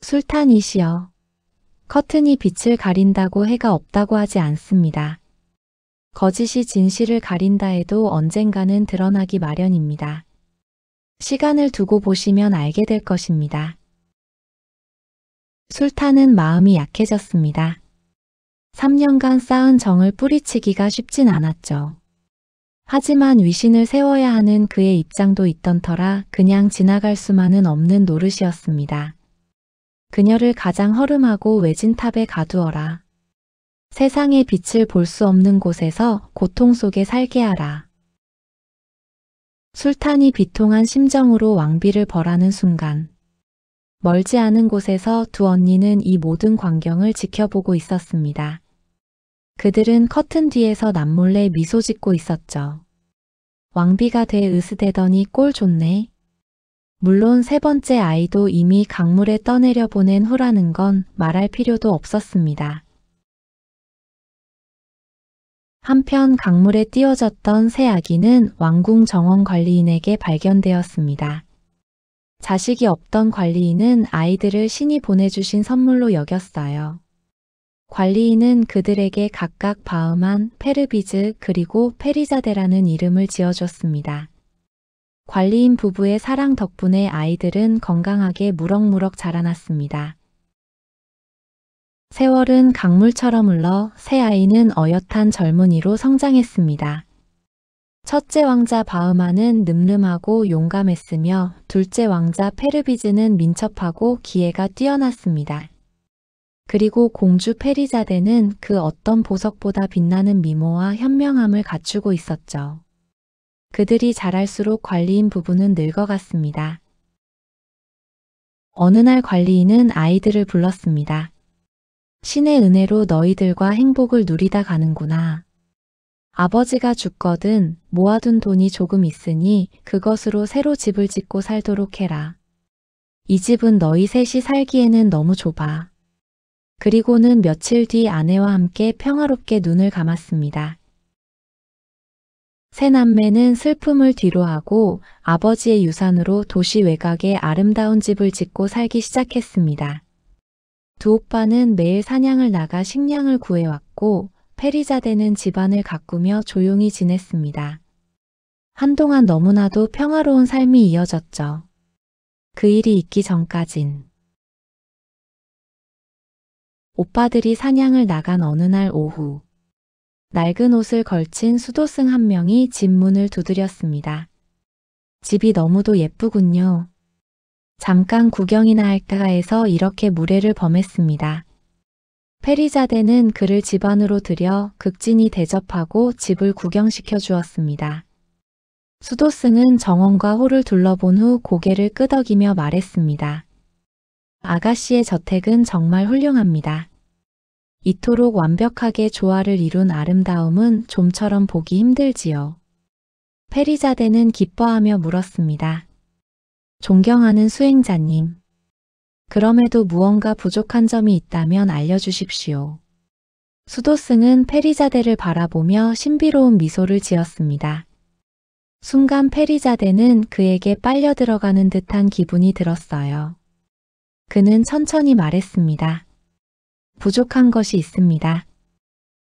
A: 술탄이시여, 커튼이 빛을 가린다고 해가 없다고 하지 않습니다. 거짓이 진실을 가린다 해도 언젠가는 드러나기 마련입니다. 시간을 두고 보시면 알게 될 것입니다. 술탄은 마음이 약해졌습니다. 3년간 쌓은 정을 뿌리치기가 쉽진 않았죠. 하지만 위신을 세워야 하는 그의 입장도 있던 터라 그냥 지나갈 수만은 없는 노릇이었습니다. 그녀를 가장 허름하고 외진 탑에 가두어라. 세상의 빛을 볼 수 없는 곳에서 고통 속에 살게 하라. 술탄이 비통한 심정으로 왕비를 벌하는 순간 멀지 않은 곳에서 두 언니는 이 모든 광경을 지켜보고 있었습니다. 그들은 커튼 뒤에서 남몰래 미소 짓고 있었죠. 왕비가 돼 으스대더니 꼴 좋네. 물론 3번째 아이도 이미 강물에 떠내려 보낸 후라는 건 말할 필요도 없었습니다. 한편 강물에 띄워졌던 새 아기는 왕궁 정원 관리인에게 발견되었습니다. 자식이 없던 관리인은 아이들을 신이 보내주신 선물로 여겼어요. 관리인은 그들에게 각각 바흐만, 페르비즈 그리고 페리자데라는 이름을 지어줬습니다. 관리인 부부의 사랑 덕분에 아이들은 건강하게 무럭무럭 자라났습니다. 세월은 강물처럼 흘러 새 아이는 어엿한 젊은이로 성장했습니다. 첫째 왕자 바흐만은 늠름하고 용감했으며 둘째 왕자 페르비즈는 민첩하고 기회가 뛰어났습니다. 그리고 공주 페리자데는 그 어떤 보석보다 빛나는 미모와 현명함을 갖추고 있었죠. 그들이 자랄수록 관리인 부부는 늙어갔습니다. 어느 날 관리인은 아이들을 불렀습니다. 신의 은혜로 너희들과 행복을 누리다 가는구나. 아버지가 죽거든 모아둔 돈이 조금 있으니 그것으로 새로 집을 짓고 살도록 해라. 이 집은 너희 셋이 살기에는 너무 좁아. 그리고는 며칠 뒤 아내와 함께 평화롭게 눈을 감았습니다. 세 남매는 슬픔을 뒤로하고 아버지의 유산으로 도시 외곽에 아름다운 집을 짓고 살기 시작했습니다. 두 오빠는 매일 사냥을 나가 식량을 구해왔고 페리자데는 집안을 가꾸며 조용히 지냈습니다. 한동안 너무나도 평화로운 삶이 이어졌죠. 그 일이 있기 전까진. 오빠들이 사냥을 나간 어느 날 오후 낡은 옷을 걸친 수도승 한 명이 집 문을 두드렸습니다. 집이 너무도 예쁘군요. 잠깐 구경이나 할까 해서 이렇게 무례를 범했습니다. 페리자데는 그를 집 안으로 들여 극진히 대접하고 집을 구경시켜 주었습니다. 수도승은 정원과 홀을 둘러본 후 고개를 끄덕이며 말했습니다. 아가씨의 저택은 정말 훌륭합니다. 이토록 완벽하게 조화를 이룬 아름다움은 좀처럼 보기 힘들지요. 페리자데는 기뻐하며 물었습니다. 존경하는 수행자님. 그럼에도 무언가 부족한 점이 있다면 알려주십시오. 수도승은 페리자데를 바라보며 신비로운 미소를 지었습니다. 순간 페리자데는 그에게 빨려 들어가는 듯한 기분이 들었어요. 그는 천천히 말했습니다. 부족한 것이 있습니다.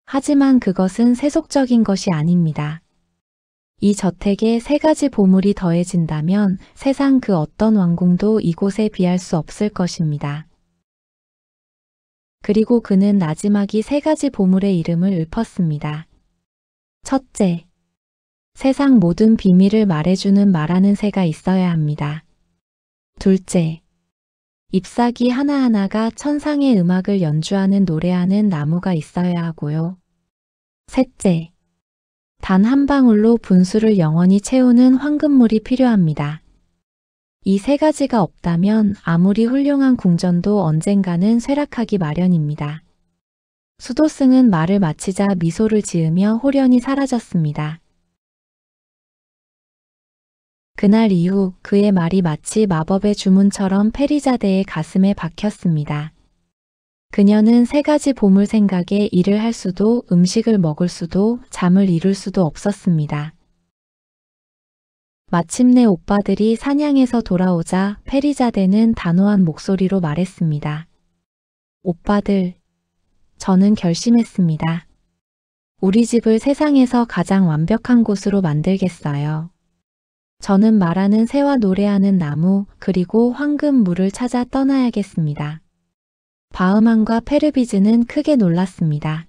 A: 하지만 그것은 세속적인 것이 아닙니다. 이 저택에 3가지 보물이 더해진다면 세상 그 어떤 왕궁도 이곳에 비할 수 없을 것입니다. 그리고 그는 나지막이 3가지 보물의 이름을 읊었습니다. 첫째, 세상 모든 비밀을 말해주는 말하는 새가 있어야 합니다. 둘째, 잎사귀 하나하나가 천상의 음악을 연주하는 노래하는 나무가 있어야 하고요. 셋째, 단 한 방울로 분수를 영원히 채우는 황금물이 필요합니다. 이 3가지가 없다면 아무리 훌륭한 궁전도 언젠가는 쇠락하기 마련입니다. 수도승은 말을 마치자 미소를 지으며 홀연히 사라졌습니다. 그날 이후 그의 말이 마치 마법의 주문처럼 페리자데의 가슴에 박혔습니다. 그녀는 3가지 보물 생각에 일을 할 수도 음식을 먹을 수도 잠을 이룰 수도 없었습니다. 마침내 오빠들이 사냥에서 돌아오자 페리자데는 단호한 목소리로 말했습니다. 오빠들, 저는 결심했습니다. 우리 집을 세상에서 가장 완벽한 곳으로 만들겠어요. 저는 말하는 새와 노래하는 나무 그리고 황금 물을 찾아 떠나야겠습니다. 바흐만과 페르비즈는 크게 놀랐습니다.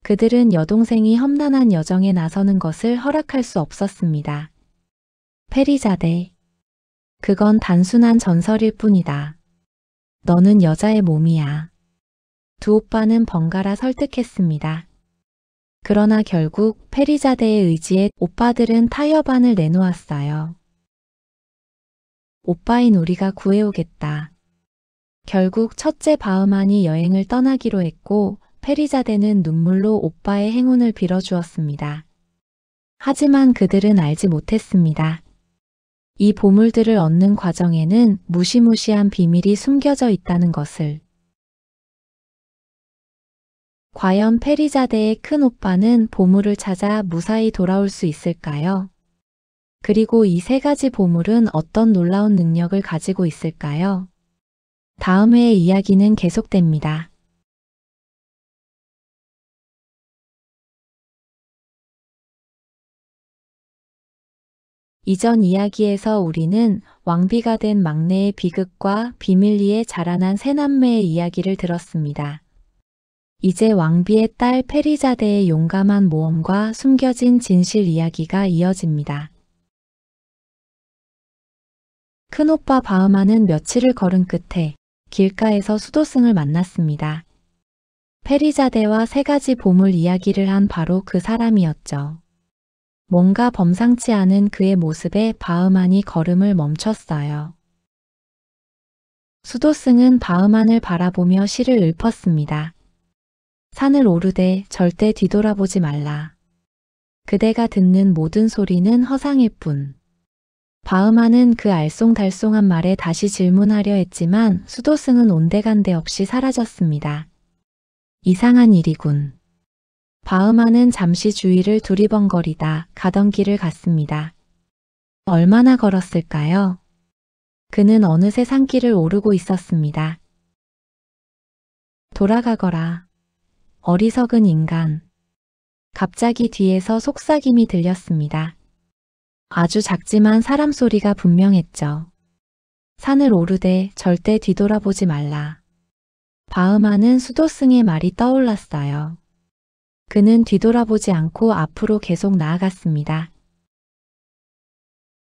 A: 그들은 여동생이 험난한 여정에 나서는 것을 허락할 수 없었습니다. 페리자데, 그건 단순한 전설일 뿐이다. 너는 여자의 몸이야. 두 오빠는 번갈아 설득했습니다. 그러나 결국 페리자데의 의지에 오빠들은 타협안을 내놓았어요. 오빠인 우리가 구해오겠다. 결국 첫째 바흐만이 여행을 떠나기로 했고 페리자데는 눈물로 오빠의 행운을 빌어주었습니다. 하지만 그들은 알지 못했습니다. 이 보물들을 얻는 과정에는 무시무시한 비밀이 숨겨져 있다는 것을. 과연 페리자데의 큰 오빠는 보물을 찾아 무사히 돌아올 수 있을까요? 그리고 이 3가지 보물은 어떤 놀라운 능력을 가지고 있을까요? 다음 회의 이야기는 계속됩니다. 이전 이야기에서 우리는 왕비가 된 막내의 비극과 비밀리에 자라난 3남매의 이야기를 들었습니다. 이제 왕비의 딸 페리자데의 용감한 모험과 숨겨진 진실 이야기가 이어집니다. 큰오빠 바흐만은 며칠을 걸은 끝에 길가에서 수도승을 만났습니다. 페리자데와 3가지 보물 이야기를 한 바로 그 사람이었죠. 뭔가 범상치 않은 그의 모습에 바흐만이 걸음을 멈췄어요. 수도승은 바흐만을 바라보며 시를 읊었습니다. 산을 오르되 절대 뒤돌아보지 말라. 그대가 듣는 모든 소리는 허상일 뿐. 바흐만은 그 알쏭달쏭한 말에 다시 질문하려 했지만 수도승은 온데간데 없이 사라졌습니다. 이상한 일이군. 바흐만은 잠시 주위를 두리번거리다 가던 길을 갔습니다. 얼마나 걸었을까요? 그는 어느새 산길을 오르고 있었습니다. 돌아가거라. 어리석은 인간. 갑자기 뒤에서 속삭임이 들렸습니다. 아주 작지만 사람 소리가 분명했죠. 산을 오르되 절대 뒤돌아보지 말라. 바흐만은 수도승의 말이 떠올랐어요. 그는 뒤돌아보지 않고 앞으로 계속 나아갔습니다.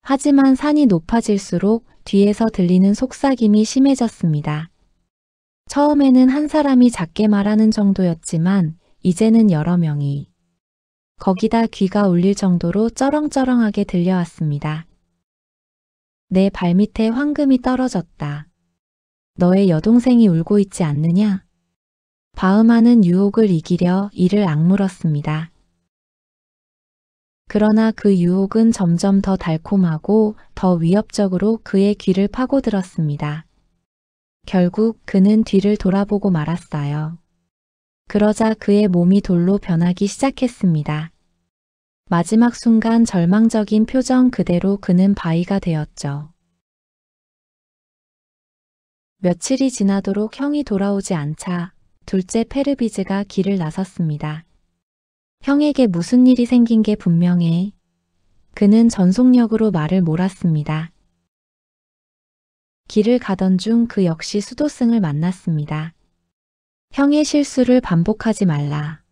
A: 하지만 산이 높아질수록 뒤에서 들리는 속삭임이 심해졌습니다. 처음에는 한 사람이 작게 말하는 정도였지만 이제는 여러 명이. 거기다 귀가 울릴 정도로 쩌렁쩌렁하게 들려왔습니다. 내 발밑에 황금이 떨어졌다. 너의 여동생이 울고 있지 않느냐? 바흐만은 유혹을 이기려 이를 악물었습니다. 그러나 그 유혹은 점점 더 달콤하고 더 위협적으로 그의 귀를 파고들었습니다. 결국 그는 뒤를 돌아보고 말았어요. 그러자 그의 몸이 돌로 변하기 시작했습니다. 마지막 순간 절망적인 표정 그대로 그는 바위가 되었죠. 며칠이 지나도록 형이 돌아오지 않자 둘째 페르비즈가 길을 나섰습니다. 형에게 무슨 일이 생긴 게 분명해. 그는 전속력으로 말을 몰았습니다. 길을 가던 중 그 역시 수도승을 만났습니다. 형의 실수를 반복하지 말라.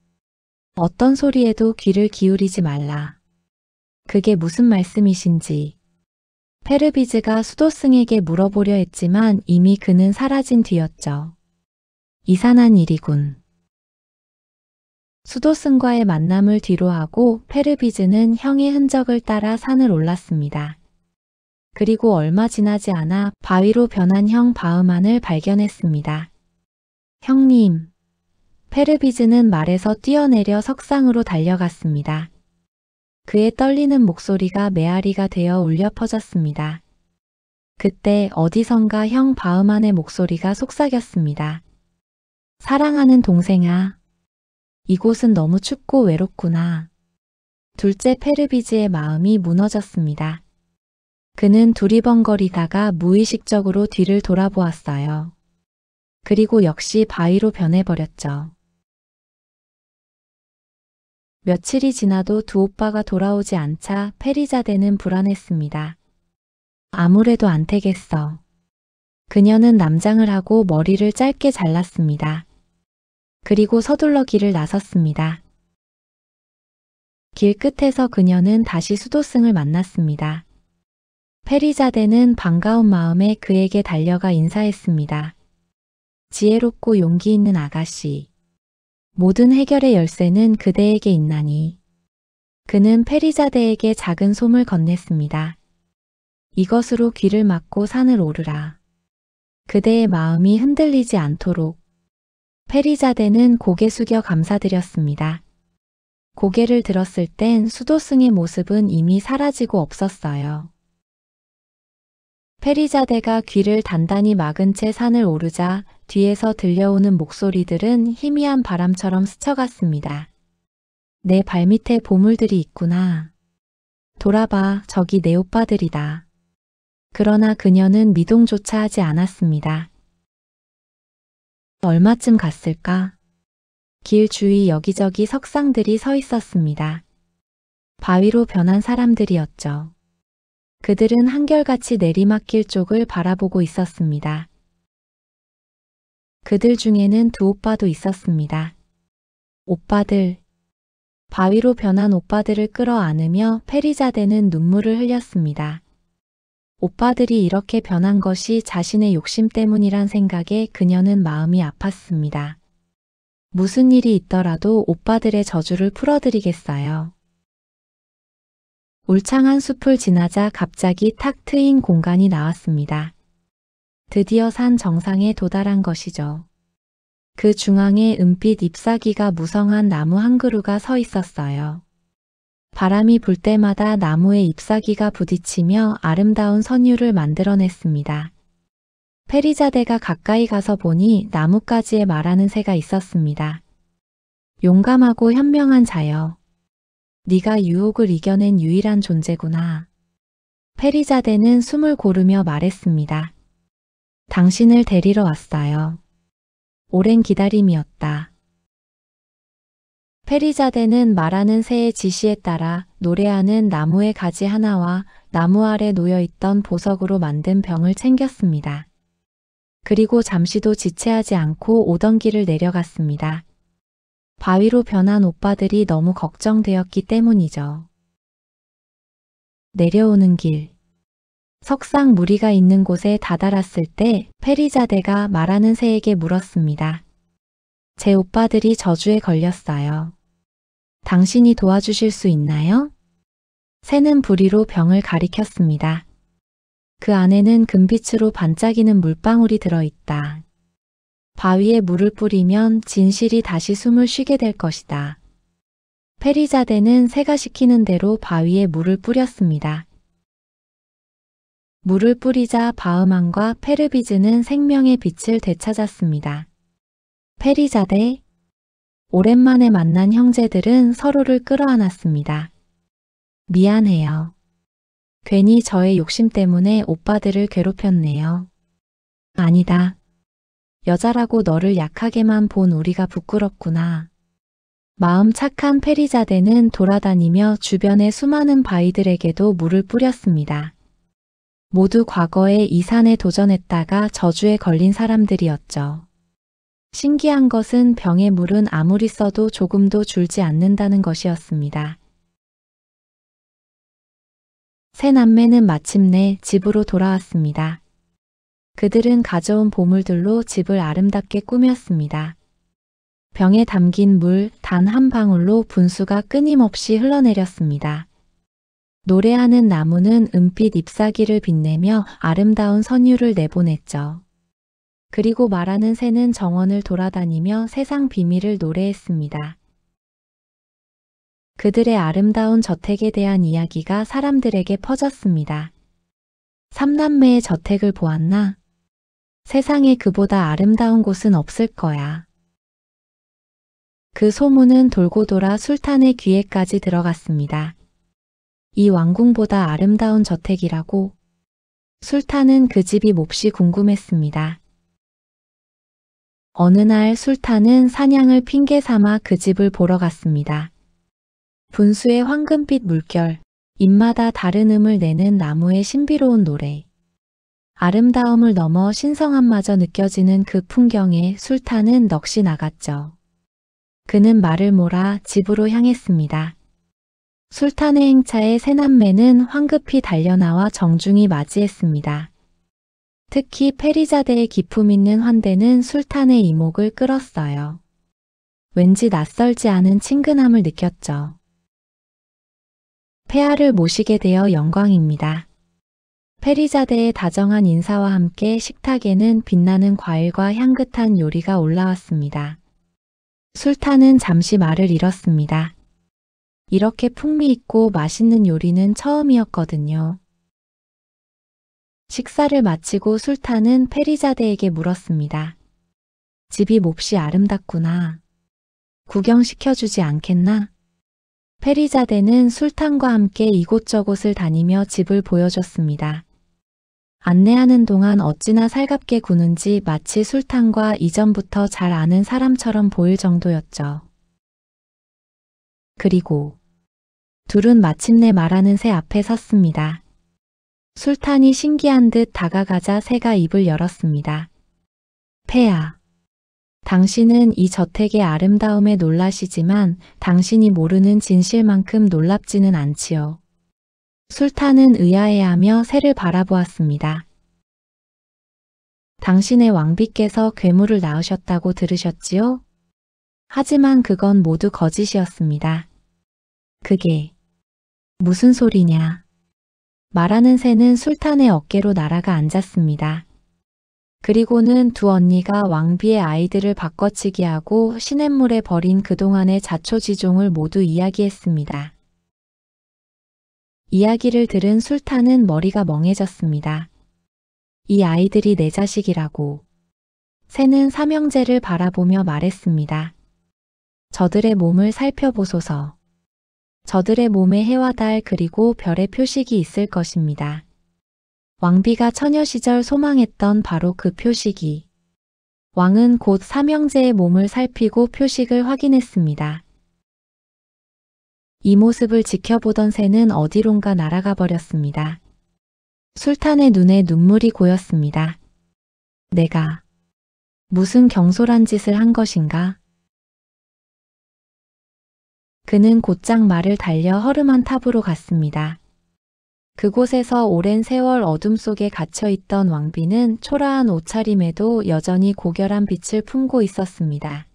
A: 어떤 소리에도 귀를 기울이지 말라. 그게 무슨 말씀이신지. 페르비즈가 수도승에게 물어보려 했지만 이미 그는 사라진 뒤였죠. 이상한 일이군. 수도승과의 만남을 뒤로하고 페르비즈는 형의 흔적을 따라 산을 올랐습니다. 그리고 얼마 지나지 않아 바위로 변한 형 바흐만을 발견했습니다. 형님. 페르비즈는 말에서 뛰어내려 석상으로 달려갔습니다. 그의 떨리는 목소리가 메아리가 되어 울려 퍼졌습니다. 그때 어디선가 형 바흐만의 목소리가 속삭였습니다. 사랑하는 동생아. 이곳은 너무 춥고 외롭구나. 둘째 페르비즈의 마음이 무너졌습니다. 그는 두리번거리다가 무의식적으로 뒤를 돌아보았어요. 그리고 역시 바위로 변해버렸죠. 며칠이 지나도 두 오빠가 돌아오지 않자 페리자데는 불안했습니다. 아무래도 안 되겠어. 그녀는 남장을 하고 머리를 짧게 잘랐습니다. 그리고 서둘러 길을 나섰습니다. 길 끝에서 그녀는 다시 수도승을 만났습니다. 페리자데는 반가운 마음에 그에게 달려가 인사했습니다. 지혜롭고 용기 있는 아가씨. 모든 해결의 열쇠는 그대에게 있나니. 그는 페리자데에게 작은 솜을 건넸습니다. 이것으로 귀를 막고 산을 오르라. 그대의 마음이 흔들리지 않도록. 페리자데는 고개 숙여 감사드렸습니다. 고개를 들었을 땐 수도승의 모습은 이미 사라지고 없었어요. 페리자데가 귀를 단단히 막은 채 산을 오르자 뒤에서 들려오는 목소리들은 희미한 바람처럼 스쳐갔습니다. 내 발밑에 보물들이 있구나. 돌아봐, 저기 내 오빠들이다. 그러나 그녀는 미동조차 하지 않았습니다. 얼마쯤 갔을까? 길 주위 여기저기 석상들이 서 있었습니다. 바위로 변한 사람들이었죠. 그들은 한결같이 내리막길 쪽을 바라보고 있었습니다. 그들 중에는 두 오빠도 있었습니다. 오빠들. 바위로 변한 오빠들을 끌어안으며 페리자데는 눈물을 흘렸습니다. 오빠들이 이렇게 변한 것이 자신의 욕심 때문이란 생각에 그녀는 마음이 아팠습니다. 무슨 일이 있더라도 오빠들의 저주를 풀어드리겠어요. 울창한 숲을 지나자 갑자기 탁 트인 공간이 나왔습니다. 드디어 산 정상에 도달한 것이죠. 그 중앙에 은빛 잎사귀가 무성한 나무 한 그루가 서 있었어요. 바람이 불 때마다 나무에 잎사귀가 부딪히며 아름다운 선율을 만들어냈습니다. 페리자데가 가까이 가서 보니 나뭇가지에 말하는 새가 있었습니다. 용감하고 현명한 자여. 네가 유혹을 이겨낸 유일한 존재구나. 페리자데는 숨을 고르며 말했습니다. 당신을 데리러 왔어요. 오랜 기다림이었다. 페리자데는 말하는 새의 지시에 따라 노래하는 나무의 가지 하나와 나무 아래 놓여있던 보석으로 만든 병을 챙겼습니다. 그리고 잠시도 지체하지 않고 오던 길을 내려갔습니다. 바위로 변한 오빠들이 너무 걱정되었기 때문이죠. 내려오는 길. 석상 무리가 있는 곳에 다다랐을 때 페리자데가 말하는 새에게 물었습니다. 제 오빠들이 저주에 걸렸어요. 당신이 도와주실 수 있나요? 새는 부리로 병을 가리켰습니다. 그 안에는 금빛으로 반짝이는 물방울이 들어있다. 바위에 물을 뿌리면 진실이 다시 숨을 쉬게 될 것이다. 페리자데는 새가 시키는 대로 바위에 물을 뿌렸습니다. 물을 뿌리자 바흐만과 페르비즈는 생명의 빛을 되찾았습니다. 페리자데, 오랜만에 만난 형제들은 서로를 끌어안았습니다. 미안해요. 괜히 저의 욕심 때문에 오빠들을 괴롭혔네요. 아니다. 여자라고 너를 약하게만 본 우리가 부끄럽구나. 마음 착한 페리자데는 돌아다니며 주변의 수많은 바위들에게도 물을 뿌렸습니다. 모두 과거에 이 산에 도전했다가 저주에 걸린 사람들이었죠. 신기한 것은 병의 물은 아무리 써도 조금도 줄지 않는다는 것이었습니다. 세 남매는 마침내 집으로 돌아왔습니다. 그들은 가져온 보물들로 집을 아름답게 꾸몄습니다. 병에 담긴 물 단 한 방울로 분수가 끊임없이 흘러내렸습니다. 노래하는 나무는 은빛 잎사귀를 빛내며 아름다운 선율을 내보냈죠. 그리고 말하는 새는 정원을 돌아다니며 세상 비밀을 노래했습니다. 그들의 아름다운 저택에 대한 이야기가 사람들에게 퍼졌습니다. 삼남매의 저택을 보았나? 세상에 그보다 아름다운 곳은 없을 거야. 그 소문은 돌고 돌아 술탄의 귀에까지 들어갔습니다. 이 왕궁보다 아름다운 저택이라고? 술탄은 그 집이 몹시 궁금했습니다. 어느 날 술탄은 사냥을 핑계 삼아 그 집을 보러 갔습니다. 분수의 황금빛 물결, 잎마다 다른 음을 내는 나무의 신비로운 노래. 아름다움을 넘어 신성함마저 느껴지는 그 풍경에 술탄은 넋이 나갔죠. 그는 말을 몰아 집으로 향했습니다. 술탄의 행차에 세 남매는 황급히 달려나와 정중히 맞이했습니다. 특히 페리자데의 기품 있는 환대는 술탄의 이목을 끌었어요. 왠지 낯설지 않은 친근함을 느꼈죠. 폐하를 모시게 되어 영광입니다. 페리자데의 다정한 인사와 함께 식탁에는 빛나는 과일과 향긋한 요리가 올라왔습니다. 술탄은 잠시 말을 잃었습니다. 이렇게 풍미있고 맛있는 요리는 처음이었거든요. 식사를 마치고 술탄은 페리자데에게 물었습니다. 집이 몹시 아름답구나. 구경시켜주지 않겠나? 페리자데는 술탄과 함께 이곳저곳을 다니며 집을 보여줬습니다. 안내하는 동안 어찌나 살갑게 구는지 마치 술탄과 이전부터 잘 아는 사람처럼 보일 정도였죠. 그리고 둘은 마침내 말하는 새 앞에 섰습니다. 술탄이 신기한 듯 다가가자 새가 입을 열었습니다. 폐하, 당신은 이 저택의 아름다움에 놀라시지만 당신이 모르는 진실만큼 놀랍지는 않지요. 술탄은 의아해하며 새를 바라보았습니다. 당신의 왕비께서 괴물을 낳으셨다고 들으셨지요? 하지만 그건 모두 거짓이었습니다. 그게 무슨 소리냐? 말하는 새는 술탄의 어깨로 날아가 앉았습니다. 그리고는 두 언니가 왕비의 아이들을 바꿔치기 하고 시냇물에 버린 그동안의 자초지종을 모두 이야기했습니다. 이야기를 들은 술탄은 머리가 멍해졌습니다. 이 아이들이 내 자식이라고. 새는 삼형제를 바라보며 말했습니다. 저들의 몸을 살펴보소서. 저들의 몸에 해와 달 그리고 별의 표식이 있을 것입니다. 왕비가 처녀 시절 소망했던 바로 그 표식이. 왕은 곧 삼형제의 몸을 살피고 표식을 확인했습니다. 이 모습을 지켜보던 새는 어디론가 날아가 버렸습니다. 술탄의 눈에 눈물이 고였습니다. 내가 무슨 경솔한 짓을 한 것인가? 그는 곧장 말을 달려 허름한 탑으로 갔습니다. 그곳에서 오랜 세월 어둠 속에 갇혀있던 왕비는 초라한 옷차림에도 여전히 고결한 빛을 품고 있었습니다.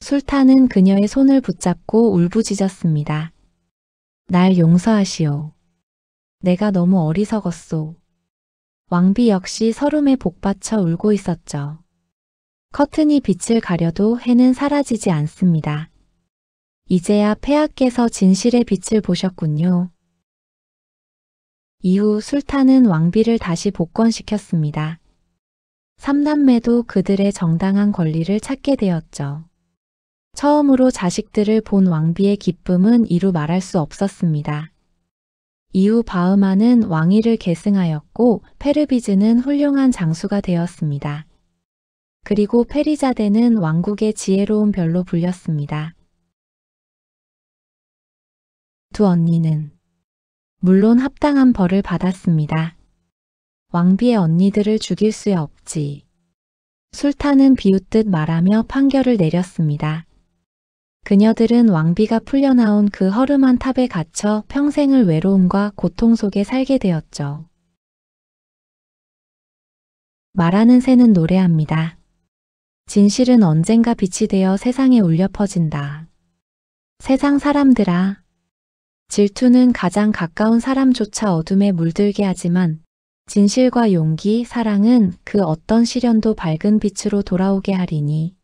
A: 술탄은 그녀의 손을 붙잡고 울부짖었습니다. 날 용서하시오. 내가 너무 어리석었소. 왕비 역시 서름에 복받쳐 울고 있었죠. 커튼이 빛을 가려도 해는 사라지지 않습니다. 이제야 폐하께서 진실의 빛을 보셨군요. 이후 술탄은 왕비를 다시 복권시켰습니다. 삼남매도 그들의 정당한 권리를 찾게 되었죠. 처음으로 자식들을 본 왕비의 기쁨은 이루 말할 수 없었습니다. 이후 바흐마는 왕위를 계승하였고 페르비즈는 훌륭한 장수가 되었습니다. 그리고 페리자데는 왕국의 지혜로운 별로 불렸습니다. 두 언니는 물론 합당한 벌을 받았습니다. 왕비의 언니들을 죽일 수야 없지. 술탄은 비웃듯 말하며 판결을 내렸습니다. 그녀들은 왕비가 풀려나온 그 허름한 탑에 갇혀 평생을 외로움과 고통 속에 살게 되었죠. 말하는 새는 노래합니다. 진실은 언젠가 빛이 되어 세상에 울려 퍼진다. 세상 사람들아, 질투는 가장 가까운 사람조차 어둠에 물들게 하지만 진실과 용기, 사랑은 그 어떤 시련도 밝은 빛으로 돌아오게 하리니